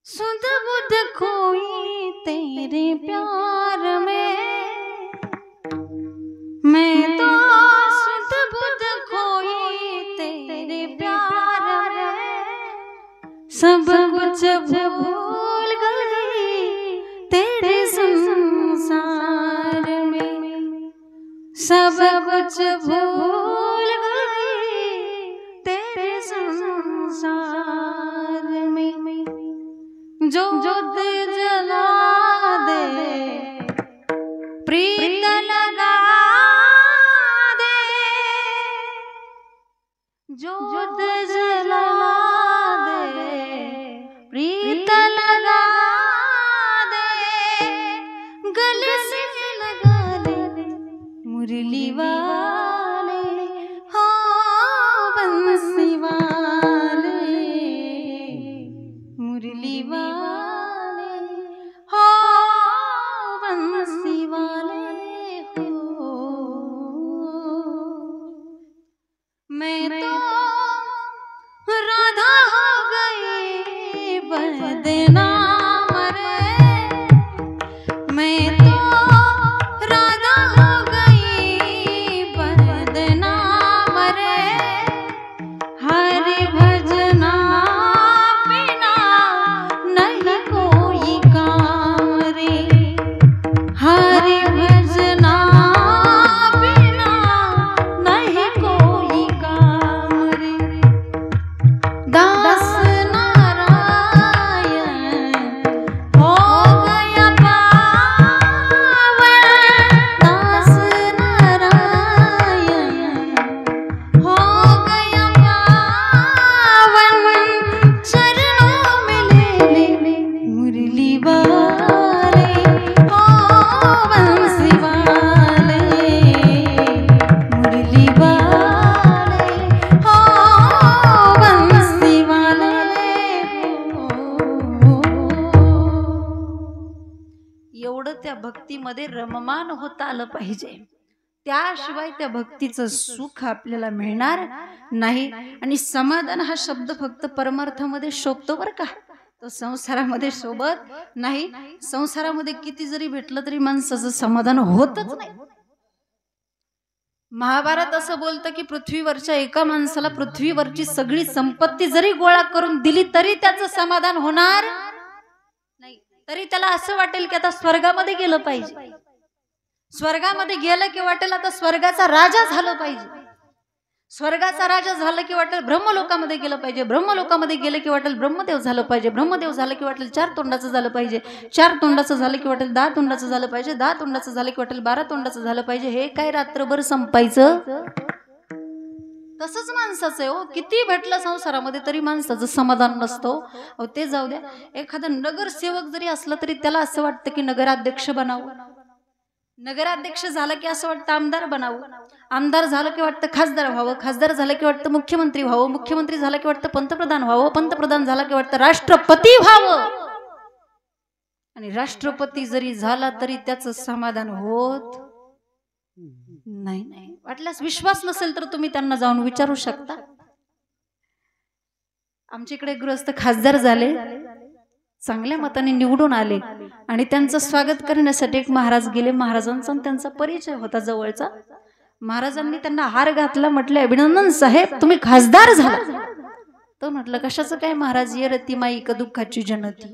सुध बुध खोई तेरे प्यार में, मैं तो सुध बुध खोई तेरे प्यार में, सब कुछ भूल गई तेरे संसार में, सब कुछ भूल गई तेरे संसार में, जो दिल जला दे प्रीत लगा दे, जो दिल जला दे प्रीत लगा दे, गले से लगा ले मुरली वाले, हो बंसी वाले, मुरली वाले, हो बंसी वाले हो. मैं तो राधा हो गई बदनाम रे, मैं तो राधा हो गई बदनाम रे, हरि भजना बिना नहीं कोई काम रे, हरि भजना बिना नहीं कोई काम रे, दास नारायण हो गया पावन, दास नारायण हो गया पावन, चरणों में ले ले मुरली वाले, हो बंसी वाले, मुरली वाले, हो बंसी वाले हो. एवढं त्या भक्तीमध्ये रममान होता आलं पाहिजे. त्याशिवाय त्या भक्तीचं सुख आपल्याला मिळणार नाही. आणि समाधान हा शब्द फक्त परमार्थामध्ये शोभतो बरं का, तो संसारामध्ये शोभत नाही. संसारामध्ये किती जरी भेटलं तरी माणसाचं समाधान होतच नाही. महाभारत असं बोलतं की पृथ्वीवरच्या एका माणसाला पृथ्वीवरची सगळी संपत्ती जरी गोळा करून दिली तरी त्याचं समाधान होणार नाही. तरी त्याला असं वाटेल की आता स्वर्गामध्ये गेलं पाहिजे. स्वर्गामध्ये गेलं की वाटेल आता स्वर्गाचा राजा झालं पाहिजे. स्वर्गाचा राजा झालं की वाटेल ब्रह्मलोकामध्ये गेलं पाहिजे. ब्रह्मलोकामध्ये गेलं की वाटेल ब्रह्मदेव झालं पाहिजे. ब्रह्मदेव झालं की वाटेल 4 तोंडाचं झालं पाहिजे. 4 तोंडाचं झालं की वाटेल 10 तोंडाचं झालं पाहिजे. 10 तोंडाचं झालं की वाटेल 12 तोंडाचं झालं पाहिजे. हे काय रात्रभर संपायचं? तसंच माणसाचं आहे हो. किती भेटलं संसारामध्ये तरी माणसाचं समाधान नसतो. अहो ते जाऊ द्या, एखादा नगरसेवक जरी असला तरी त्याला असं वाटतं की नगराध्यक्ष बनावं. नगराध्यक्ष झालं की असं वाटतं आमदार बनावं. आमदार झालं की वाटतं खासदार व्हावं. खासदार झालं की वाटतं मुख्यमंत्री व्हावं. मुख्यमंत्री झालं की वाटतं पंतप्रधान व्हावं. पंतप्रधान झालं की वाटतं राष्ट्रपती व्हावं. आणि राष्ट्रपती जरी झाला तरी त्याचं समाधान होत नाही. वाटल्यास विश्वास नसेल तर तुम्ही त्यांना जाऊन विचारू शकता. आमच्या इकडे गृहस्थ खासदार झाले, चांगल्या मताने निवडून आले आणि त्यांचं स्वागत करण्यासाठी एक महाराज गेले. महाराजांचा त्यांचा परिचय होता जवळचा. महाराजांनी त्यांना हार घातला, म्हटले अभिनंदन साहेब तुम्ही खासदार झाला. तर म्हटलं कशाचं काय महाराज, ये रती माईक दुःखाची जनती.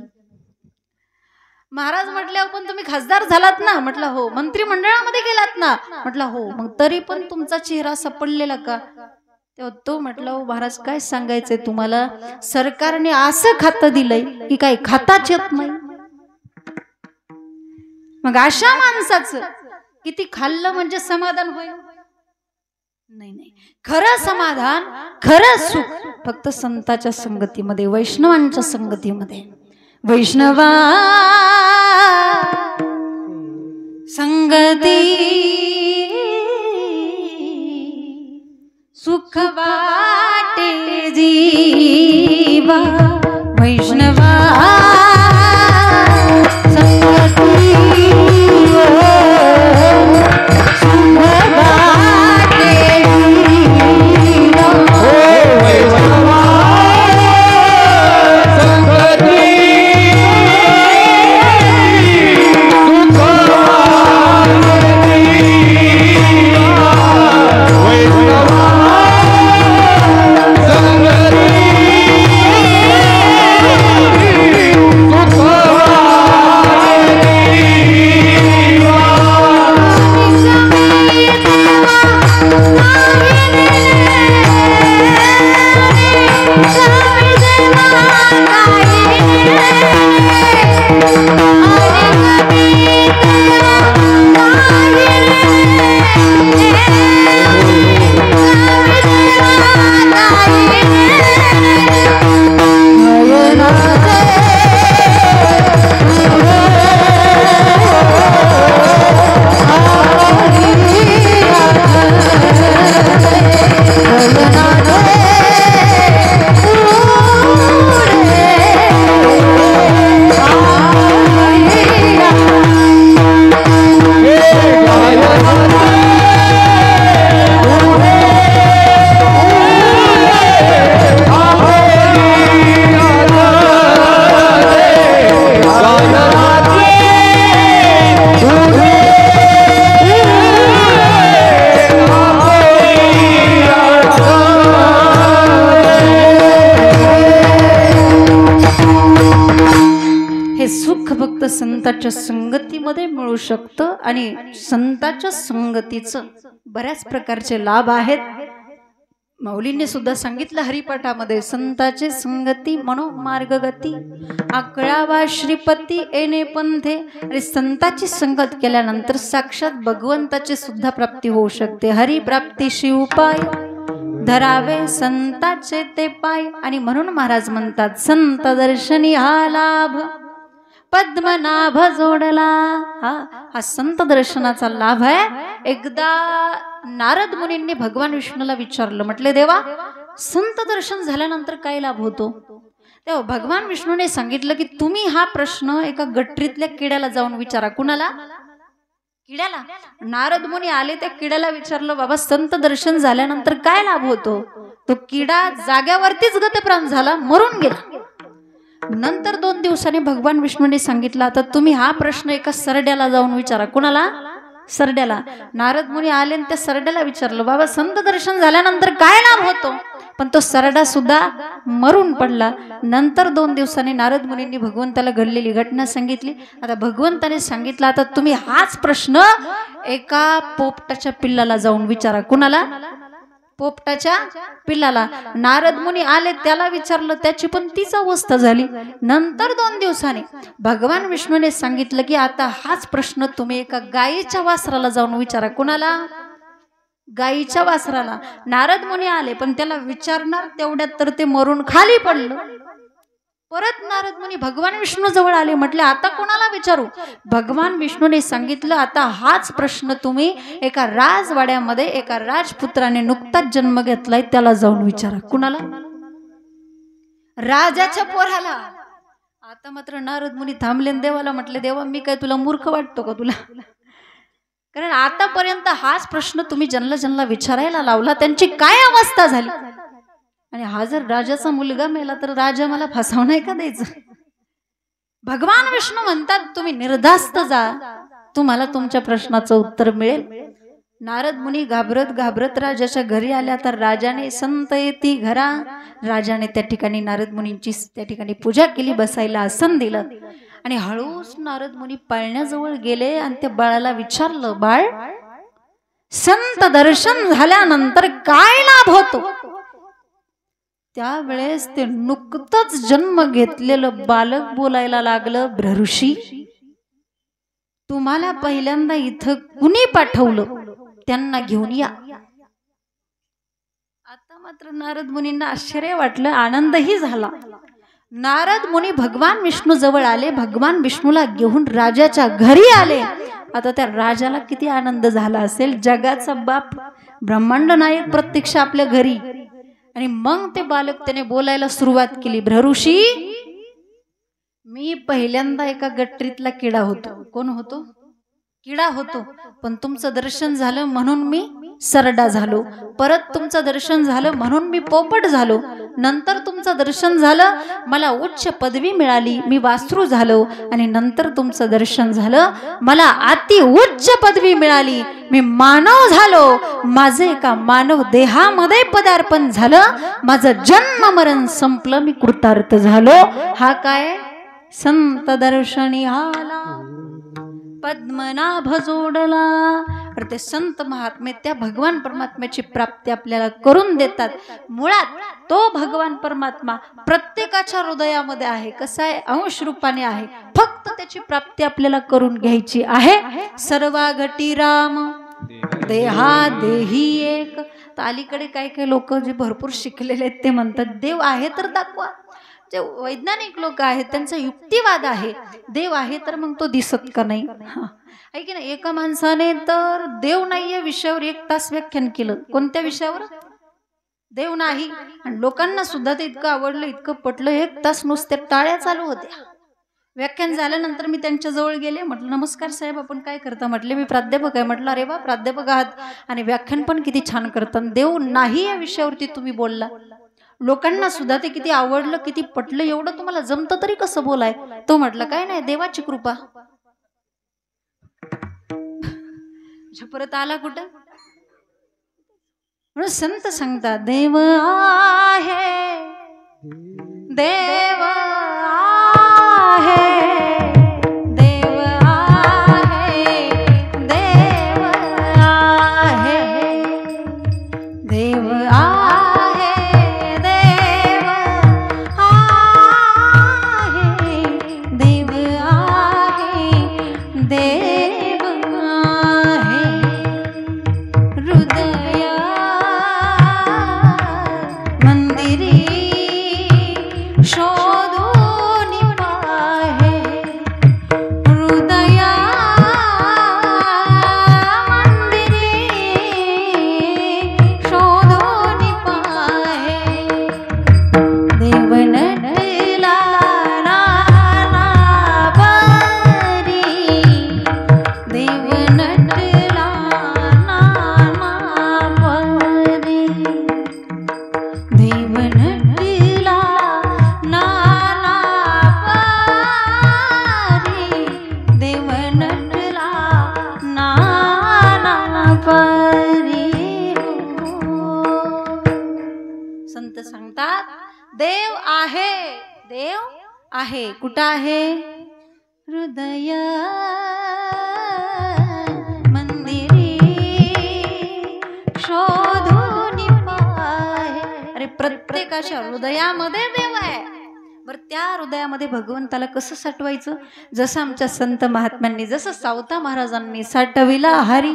महाराज म्हटल्यावर पण तुम्ही खासदार झालात ना? म्हटलं हो. मंत्रिमंडळामध्ये गेलात ना? म्हटलं हो. मग तरी पण तुमचा चेहरा सापडलेला का? तेव्हा तो म्हटलं हो महाराज, काय सांगायचंय तुम्हाला, सरकारने असं खातं दिलंय की काही खाताच येत नाही. मग अशा माणसाचं किती खाल्लं म्हणजे समाधान होईल? नाही नाही, खरं समाधान, खरं सुख फक्त संताच्या संगतीमध्ये, वैष्णवांच्या संगतीमध्ये. वैष्णवा संगती सुख वाटे जीवा. वैष्णवा संगती सुख वाटे जीवा. वैष्णवा संगती संतांच्या संगतीमध्ये मिळू शकतं. आणि संतांच्या संगतीचं बऱ्याच प्रकारचे लाभ आहेत. माऊलींनी सुद्धा सांगितलं हरिपाठामध्ये, संताचे संगती म्हणो मार्गगती, आकळावा श्रीपती येणे पंथे. आणि संताची संगत केल्यानंतर साक्षात भगवंताची सुद्धा प्राप्ती होऊ शकते. हरिप्राप्तीशी उपाय धरावे संताचे ते पाय. आणि म्हणून महाराज म्हणतात, संत दर्शनी हा लाभ पद्मनाभ जोडला. हा संत दर्शनाचा लाभ आहे. एकदा नारद मुनींनी भगवान विष्णूला विचारलं, म्हटले देवा, संत दर्शन झाल्यानंतर काय लाभ होतो? तेव्हा भगवान विष्णूने सांगितलं की तुम्ही हा प्रश्न एका गटरीतल्या किड्याला जाऊन विचारा. कुणाला? किड्याला. नारद मुनी आले, त्या किड्याला विचारलं, बाबा संत दर्शन झाल्यानंतर काय लाभ होतो? तो किडा जाग्यावरतीच गतप्राण झाला, मरून गेला. नंतर 2 दिवसांनी भगवान विष्णूने सांगितलं, आता तुम्ही हा प्रश्न एका सरड्याला जाऊन विचारा. कुणाला? सरड्याला. नारद मुनी आले आणि त्या सरड्याला विचारलं, बाबा संत दर्शन झाल्यानंतर काय लाभ होतो? पण तो सरडा सुद्धा मरून पडला. नंतर 2 दिवसांनी नारद मुनींनी भगवंताला घडलेली घटना सांगितली. आता भगवंताने सांगितलं, आता तुम्ही हाच प्रश्न एका पोपटाच्या पिल्लाला जाऊन विचारा. कुणाला? पोपटाच्या पिल्लाला. नारद मुनी आले, त्याला विचारलं, त्याची पण तीच अवस्था झाली. नंतर 2 दिवसांनी भगवान विष्णूने सांगितलं की आता हाच प्रश्न तुम्ही एका गायीच्या वासराला जाऊन विचारा. कुणाला? गायीच्या वासराला. नारद मुनी आले, पण त्याला विचारणार तेवढ्यात तर ते मरून खाली पडलं. परत नारद मुनी भगवान विष्णू जवळ आले, म्हटले आता कोणाला विचारू? भगवान विष्णूने सांगितलं, आता हाच प्रश्न तुम्ही एका राजवाड्यामध्ये एका राजपुत्राने नुकताच जन्म घेतलाय त्याला जाऊन विचारा. कुणाला? राजाच्या पोराला. आता मात्र नारद मुनी थांबले, देवाला म्हटले, देवा मी काय तुला मूर्ख वाटतो का तुला? कारण आतापर्यंत हाच प्रश्न तुम्ही ज्यांना ज्यांना विचारायला लावला त्यांची काय अवस्था झाली? आणि हा जर राजाचा मुलगा मेला तर राजा मला फसवणार का द्यायचं? भगवान विष्णू म्हणतात, तुम्ही निर्धास्त जा, तुम्हाला तुमच्या प्रश्नाचं उत्तर मिळेल. नारद मुनी घाबरत घाबरत राजाच्या घरी आल्या तर राजाने संत येती घरा, राजाने त्या ठिकाणी नारद मुनींची त्या ठिकाणी पूजा केली, बसायला आसन दिलं आणि हळूच नारद मुनी पाळण्याजवळ गेले आणि त्या बाळाला विचारलं, बाळ संत दर्शन झाल्यानंतर काय लाभ होतो? त्यावेळेस ते नुकतंच जन्म घेतलेलं बालक बोलायला लागलं, ब्रह्ऋषी तुम्हाला पहिल्यांदा इथं कुणी पाठवलं? त्यांना घेऊन या. आता मात्र नारद मुनींना आश्चर्य वाटलं, आनंदही झाला. नारद मुनी भगवान विष्णू जवळ आले, भगवान विष्णूला घेऊन राजाच्या घरी आले. आता त्या राजाला किती आनंद झाला असेल, जगाचा बाप ब्रह्मांड नायक प्रत्यक्ष आपल्या घरी. आणि मग ते बालक त्याने बोलायला सुरुवात केली, ब्रह्ऋषी मी पहिल्यांदा एका गट्टीतला किडा होतो. कोण होतो? किडा होतो. पण तुमचं दर्शन झालं म्हणून मी सरडा झालो, परत तुमचं दर्शन झालं म्हणून मी पोपट झालो, नंतर तुमचं दर्शन झालं मला उच्च पदवी मिळाली, मी वासरू झालो, आणि नंतर तुमचं दर्शन झालं मला अति उच्च पदवी मिळाली, मी मानव झालो, माझे एका मानव देहामध्ये पदार्पण झालं, माझं जन्म मरण संपलं, मी कृतार्थ झालो. हा काय? संत दर्शनी आला पद्मनाभ जोडला. तर ते संत महात्मे त्या भगवान परमात्म्याची प्राप्ती आपल्याला करून देतात. मुळात तो भगवान परमात्मा प्रत्येकाच्या हृदयामध्ये आहे. कसा आहे? अंश रूपाने आहे. फक्त त्याची प्राप्ती आपल्याला करून घ्यायची आहे. सर्वा घटी राम देहा देही एक. तर अलीकडे काही काही लोक जे भरपूर शिकलेले आहेत ते म्हणतात देव आहे तर दाखवा. जे वैज्ञानिक लोक आहेत त्यांचा युक्तिवाद आहे, देव आहे तर मग तो दिसत का नाही? आहे की नाही? एका माणसाने तर देव नाहीये विषयावर 1 तास व्याख्यान केलं. कोणत्या विषयावर? देव नाही. आणि लोकांना सुद्धा ते इतकं आवडलं, इतकं पटलं, 1 तास नुसत्या टाळ्या चालू होत्या. व्याख्यान झाल्यानंतर मी त्यांच्या जवळ गेले, म्हटलं नमस्कार साहेब आपण काय करता? म्हटले मी प्राध्यापक आहे. म्हटलं अरे वा प्राध्यापक आहात आणि व्याख्यान पण किती छान करतात. देव नाही या विषयावरती तुम्ही बोलला, लोकांना सुद्धा ते किती आवडलं, किती पटलं, एवढं तुम्हाला जमतं तरी कसं बोलाय? तो म्हटलं काय नाही देवाची कृपा. परत आला कुठं? म्हणून संत सांगतात देव आहे, देव आहे, देव आहे, देव आहे, देव आहे, देव आहे, देव आहे, देव आहे. हृदय मंदिरी शोधून पाहे, हृदया मंदिरी शोधून पाहे. देव नटला नाना परी, देव नटला नाना परी, देव नटला नाना परी, देव नटला नाना परी. संत सांगतात देव आहे, देव आहे. कुठं आहे? हृदय मंदिरी शोधून पाहे. अरे प्रत्येकाच्या हृदयामध्ये देव आहे. बरं त्या हृदयामध्ये भगवंताला कसं साठवायचं? जसं आमच्या संत महात्म्यांनी, जसं सावता महाराजांनी साठविला हरी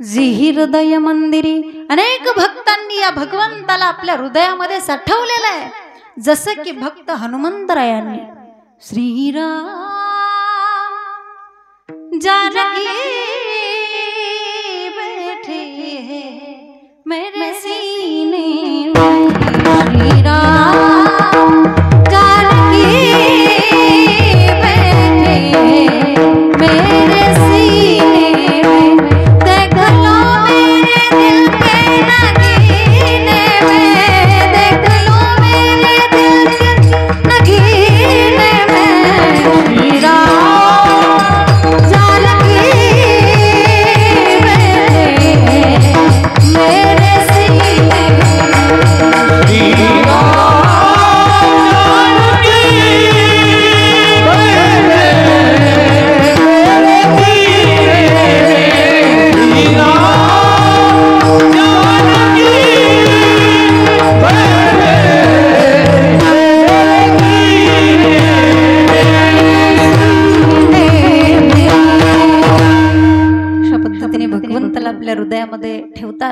जिही हृदय मंदिरी. अनेक भक्तांनी या भगवंताला आपल्या हृदयामध्ये साठवलेलं आहे. जसं की भक्त हनुमंतरायांनी श्रीराम जानकी बैठे मेरे सीने में, श्रीराम जानकी बैठे मेरे सीने में, देख लो मेरे दिल के नगीने में, देख लो मेरे दिल के नगीने में, श्रीराम जानकी बैठे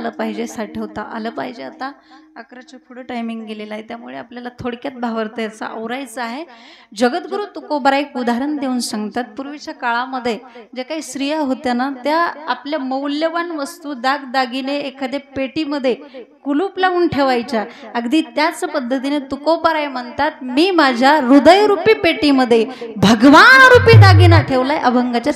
आलं पाहिजे, साठवता आलं पाहिजे. आता 11च्या पुढे टायमिंग गेलेला आहे, त्यामुळे आपल्याला थोडक्यात भावार्थाचं आवरायचं आहे. जगद्गुरु तुकोबाराय एक उदाहरण देऊन सांगतात. पूर्वीच्या काळामध्ये ज्या काही स्त्रिया होत्या ना, त्या आपल्या मौल्यवान वस्तू दागदागिने एखाद्या पेटीमध्ये कुलूप लावून ठेवायच्या. अगदी त्याच पद्धतीने तुकोबाराय म्हणतात, मी माझ्या हृदयरूपी पेटीमध्ये भगवान रूपी दागिना ठेवलाय. अभंगाच्या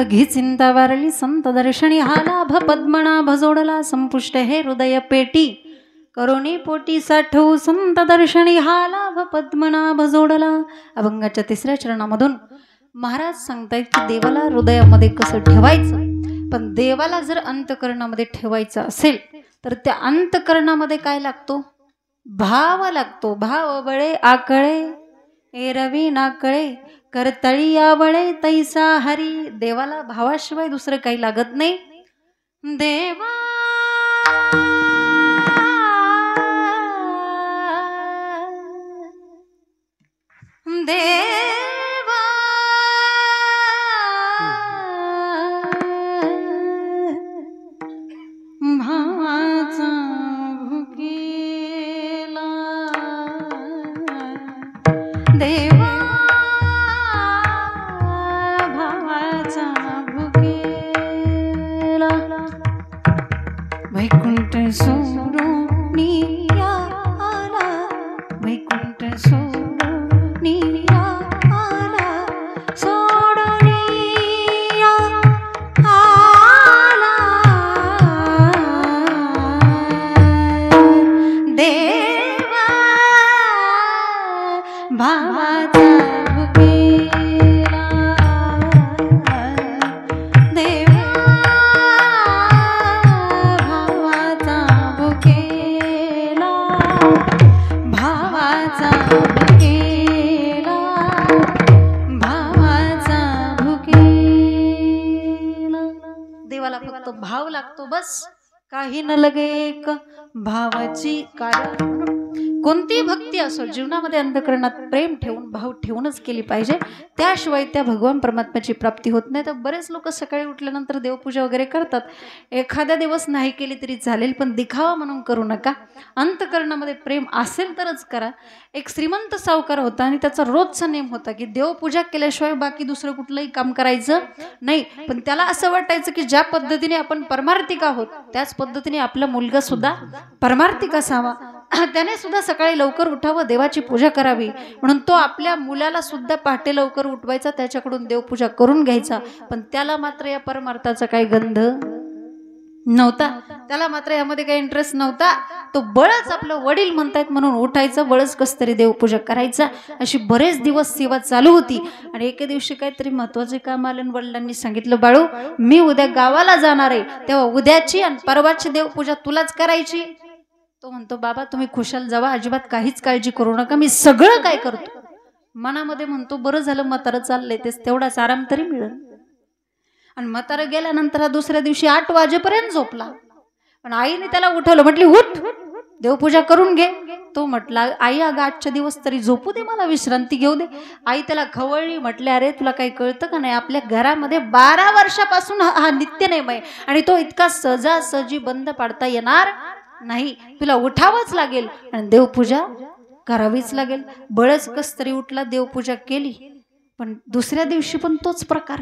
घी चिंता वारली संत दर्शनी हा लाभ पद्मनाभ जोडला संपुष्ट हे हृदय पेटी करोनी पोटी साठवू संत दर्शनी हा लाभ पद्मनाभ जोडला. अभंगाच्या 3ऱ्या चरणामधून महाराज सांगतायत की देवाला हृदयामध्ये कसं ठेवायचं. पण देवाला जर अंतकरणामध्ये ठेवायचं असेल तर त्या अंतकरणामध्ये काय लागतो? भाव लागतो. भाव बळे आकळे एरवी नाकळे करतळी आवळे तैसा हरी. देवाला भावाशिवाय दुसरं काही लागत नाही. देवा देवा भावाचा भुकेला देवा सोडून आला, वैकुंठ सोडून आला, सोडून आला देवा भावाचा भुकेला, देवा भावाचा भुकेला, भावाचा भुकेला, भावाचा भुकेला. देवाला फक्त भाव लागतो, बस काही न लगे एक भावाची. कारण कोणती भक्ती असो जीवनामध्ये अंतःकरणात प्रेम ठेवून भाव ठेवूनच केली पाहिजे, त्याशिवाय त्या भगवान परमात्म्याची प्राप्ती होत नाही. तर बरेच लोक सकाळी उठल्यानंतर देवपूजा वगैरे करतात, एखाद्या दिवस नाही केली तरी चालेल, पण दिखावा म्हणून करू नका. अंतःकरणामध्ये प्रेम असेल तरच करा. एक श्रीमंत सावकार होता आणि त्याचा रोजचा नेम होता की देवपूजा केल्याशिवाय बाकी दुसरं कुठलंही काम करायचं नाही. पण त्याला असं वाटायचं की ज्या पद्धतीने आपण परमार्थिक आहोत त्याच पद्धतीने आपला मुलगा सुद्धा परमार्थिक असावा, त्याने सुद्धा सकाळी लवकर उठावं, देवाची पूजा करावी. म्हणून तो आपल्या मुलाला सुद्धा पहाटे लवकर उठवायचा, त्याच्याकडून देवपूजा करून घ्यायचा. पण त्याला मात्र या परमार्थाचा काही गंध नव्हता, त्याला मात्र यामध्ये काही इंटरेस्ट नव्हता. तो बळच आपलं वडील म्हणतायत म्हणून उठायचं, बळच कस तरी देवपूजा करायचा. अशी बरेच दिवस सेवा चालू होती. आणि एके दिवशी काहीतरी महत्वाचे काम आलं, वडिलांनी सांगितलं, बाळू मी उद्या गावाला जाणार आहे, तेव्हा उद्याची आणि परवाची देवपूजा तुलाच करायची. तो म्हणतो, बाबा तुम्ही खुशाल जावा, अजिबात काहीच काळजी करू नका, मी सगळं काय करतो. मनामध्ये म्हणतो, बरं झालं म्हातारं चाललंय, तेच तेवढाच आराम तरी मिळेल. आणि म्हातारं गेल्यानंतर दुसऱ्या दिवशी 8 वाजेपर्यंत झोपला. पण आईने त्याला उठवलं, म्हटली उठ देवपूजा करून घे. तो म्हटला, आई अगं आजच्या दिवस तरी झोपू दे, मला विश्रांती घेऊ दे. आई त्याला खवळली, म्हटले, अरे तुला काही कळतं का नाही, आपल्या घरामध्ये 12 वर्षापासून हा नित्यनेम आहे आणि तो इतका सहजासहजी बंद पाडता येणार नाही. तुला उठावंच लागेल आणि देवपूजा करावीच लागेल. बळच कस तरी उठला, देवपूजा केली. पण दुसऱ्या दिवशी पण तोच प्रकार.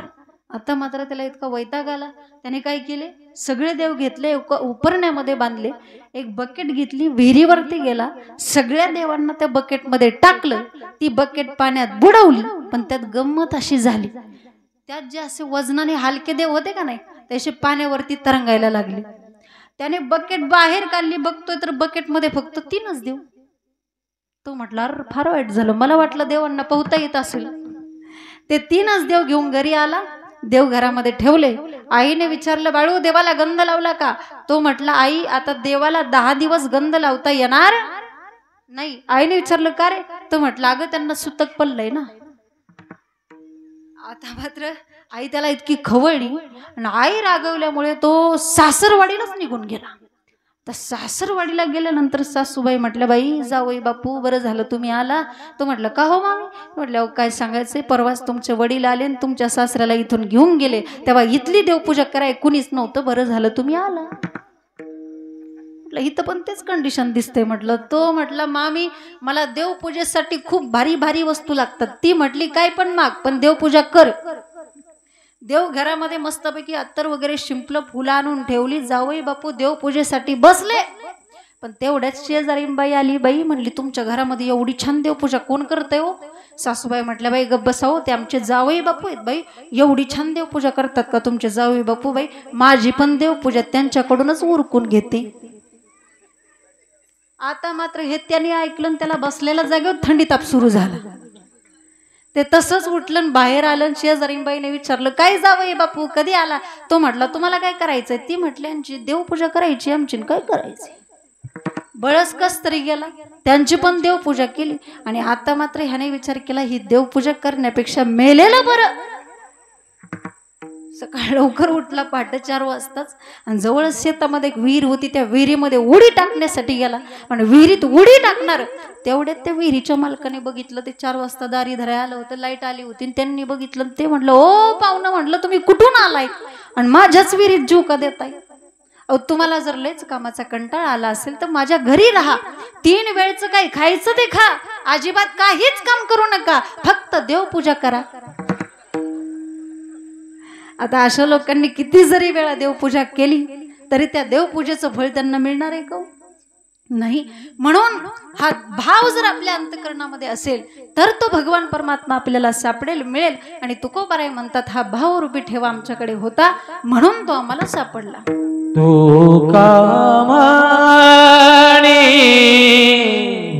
आता मात्र त्याला इतका वैताग आला, त्याने काय केले, सगळे देव घेतले, उपरण्यामध्ये बांधले, एक बकेट घेतली, विहिरीवरती गेला, सगळ्या देवांना त्या बकेटमध्ये टाकलं. ती बकेट पाण्यात बुडवली. पण त्यात गंमत अशी झाली, त्यात जे असे वजनाने हलके देव होते का नाही, त्याचे पाण्यावरती तरंगायला लागले. त्याने बकेट बाहेर काढली, बघतोय तर बकेटमध्ये फक्त 3च देव. तो म्हटला, अरे फार वाईट झालं, मला वाटलं देवांना पोहता येत असेल. ते 3च देव घेऊन घरी आला, देव घरामध्ये ठेवले. आईने विचारलं, बाळू देवाला गंध लावला का? तो म्हटला, आई आता देवाला 10 दिवस गंध लावता येणार नाही. आईने विचारलं, का रे? तो म्हटला, अगं त्यांना सुतक पडलंय ना. आता मात्र आई त्याला इतकी खवळली आणि आई रागवल्यामुळे तो सासरवाडीलाच निघून गेला. तर सासरवाडीला गेल्यानंतर सासूबाई म्हटल्या, बाई जावई बापू बरं झालं तुम्ही आला. तो म्हटलं, का हो मामी? म्हटलं, काय सांगायचंय, परवाच तुमचे वडील आले आणि तुमच्या सासऱ्याला इथून घेऊन गेले, तेव्हा इथली देवपूजा कराय कुणीच नव्हतं, बरं झालं तुम्ही आला. म्हटलं, इथं पण तेच कंडिशन दिसते. म्हटलं, तो म्हटला, मामी मला देवपूजेसाठी खूप भारी भारी वस्तू लागतात. ती म्हटली, काय पण माग, पण देवपूजा कर. देव घरामध्ये मस्तपैकी अत्तर वगैरे शिंपलं फुलं आणून ठेवली. जावई बापू देवपूजेसाठी बसले. पण तेवढ्याच शेजारी बाई आली. बाई म्हणली, तुमच्या घरामध्ये एवढी छान देवपूजा कोण करते हो? सासूबाई म्हटल्या, बाई गप्प बसाव, ते आमचे जावई बापू आहेत. बाई एवढी छान देवपूजा करतात का तुमचे जावई बापू? बाई माझी पण देवपूजा त्यांच्याकडूनच उरकून घेते. आता मात्र हे त्याने ऐकलं, त्याला बसलेल्या जागेवर थंडी ताप सुरू झाला. ते तसंच उठलं, बाहेर आलं. शेजारीबाईने विचारलं, काय जावई बापू कधी आला? तो म्हटला, तुम्हाला काय करायचंय? ती म्हटली, आमची देवपूजा करायची, आमची काय करायची. बळच कस तरी गेला, त्यांची पण देवपूजा केली. आणि आता मात्र ह्याने विचार केला, ही देवपूजा करण्यापेक्षा मेलेलं बरं. सकाळी लवकर उठला, पहाटे 4 वाजताच, आणि जवळच शेतामध्ये एक विहीर होती, त्या विहिरीमध्ये उडी टाकण्यासाठी गेला. पण विहिरीत उडी टाकणार तेवढ्यात त्या विहिरीच्या मालकाने बघितलं, ते 4 वाजता दारी धरायला आलं होतं, लाईट आली होती. त्यांनी बघितलं, ते म्हटलं, ओ पाहुणं, म्हटलं तुम्ही कुठून आलाय आणि माझ्याच विहिरीत जीव का देताय? अहो तुम्हाला जर लयच कामाचा कंटाळा आला असेल तर माझ्या घरी राहा, 3 वेळचं काही खायचं ते खा, अजिबात काहीच काम करू नका, फक्त देवपूजा करा. आता अशा लोकांनी किती जरी वेळा देवपूजा केली तरी त्या देवपूजेचं फळ त्यांना मिळणार आहे का? नाही. म्हणून हा भाव जर आपल्या अंतःकरणामध्ये असेल तर तो भगवान परमात्मा आपल्याला सापडेल, मिळेल. आणि तुकोबाराय म्हणतात हा भावरूपी ठेवा आमच्याकडे होता म्हणून तो आम्हाला सापडला. तुकामानी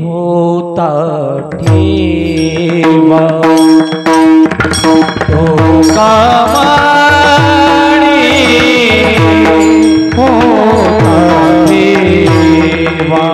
होता ठेवा, तुकामानी होता ठेवा,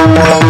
Ah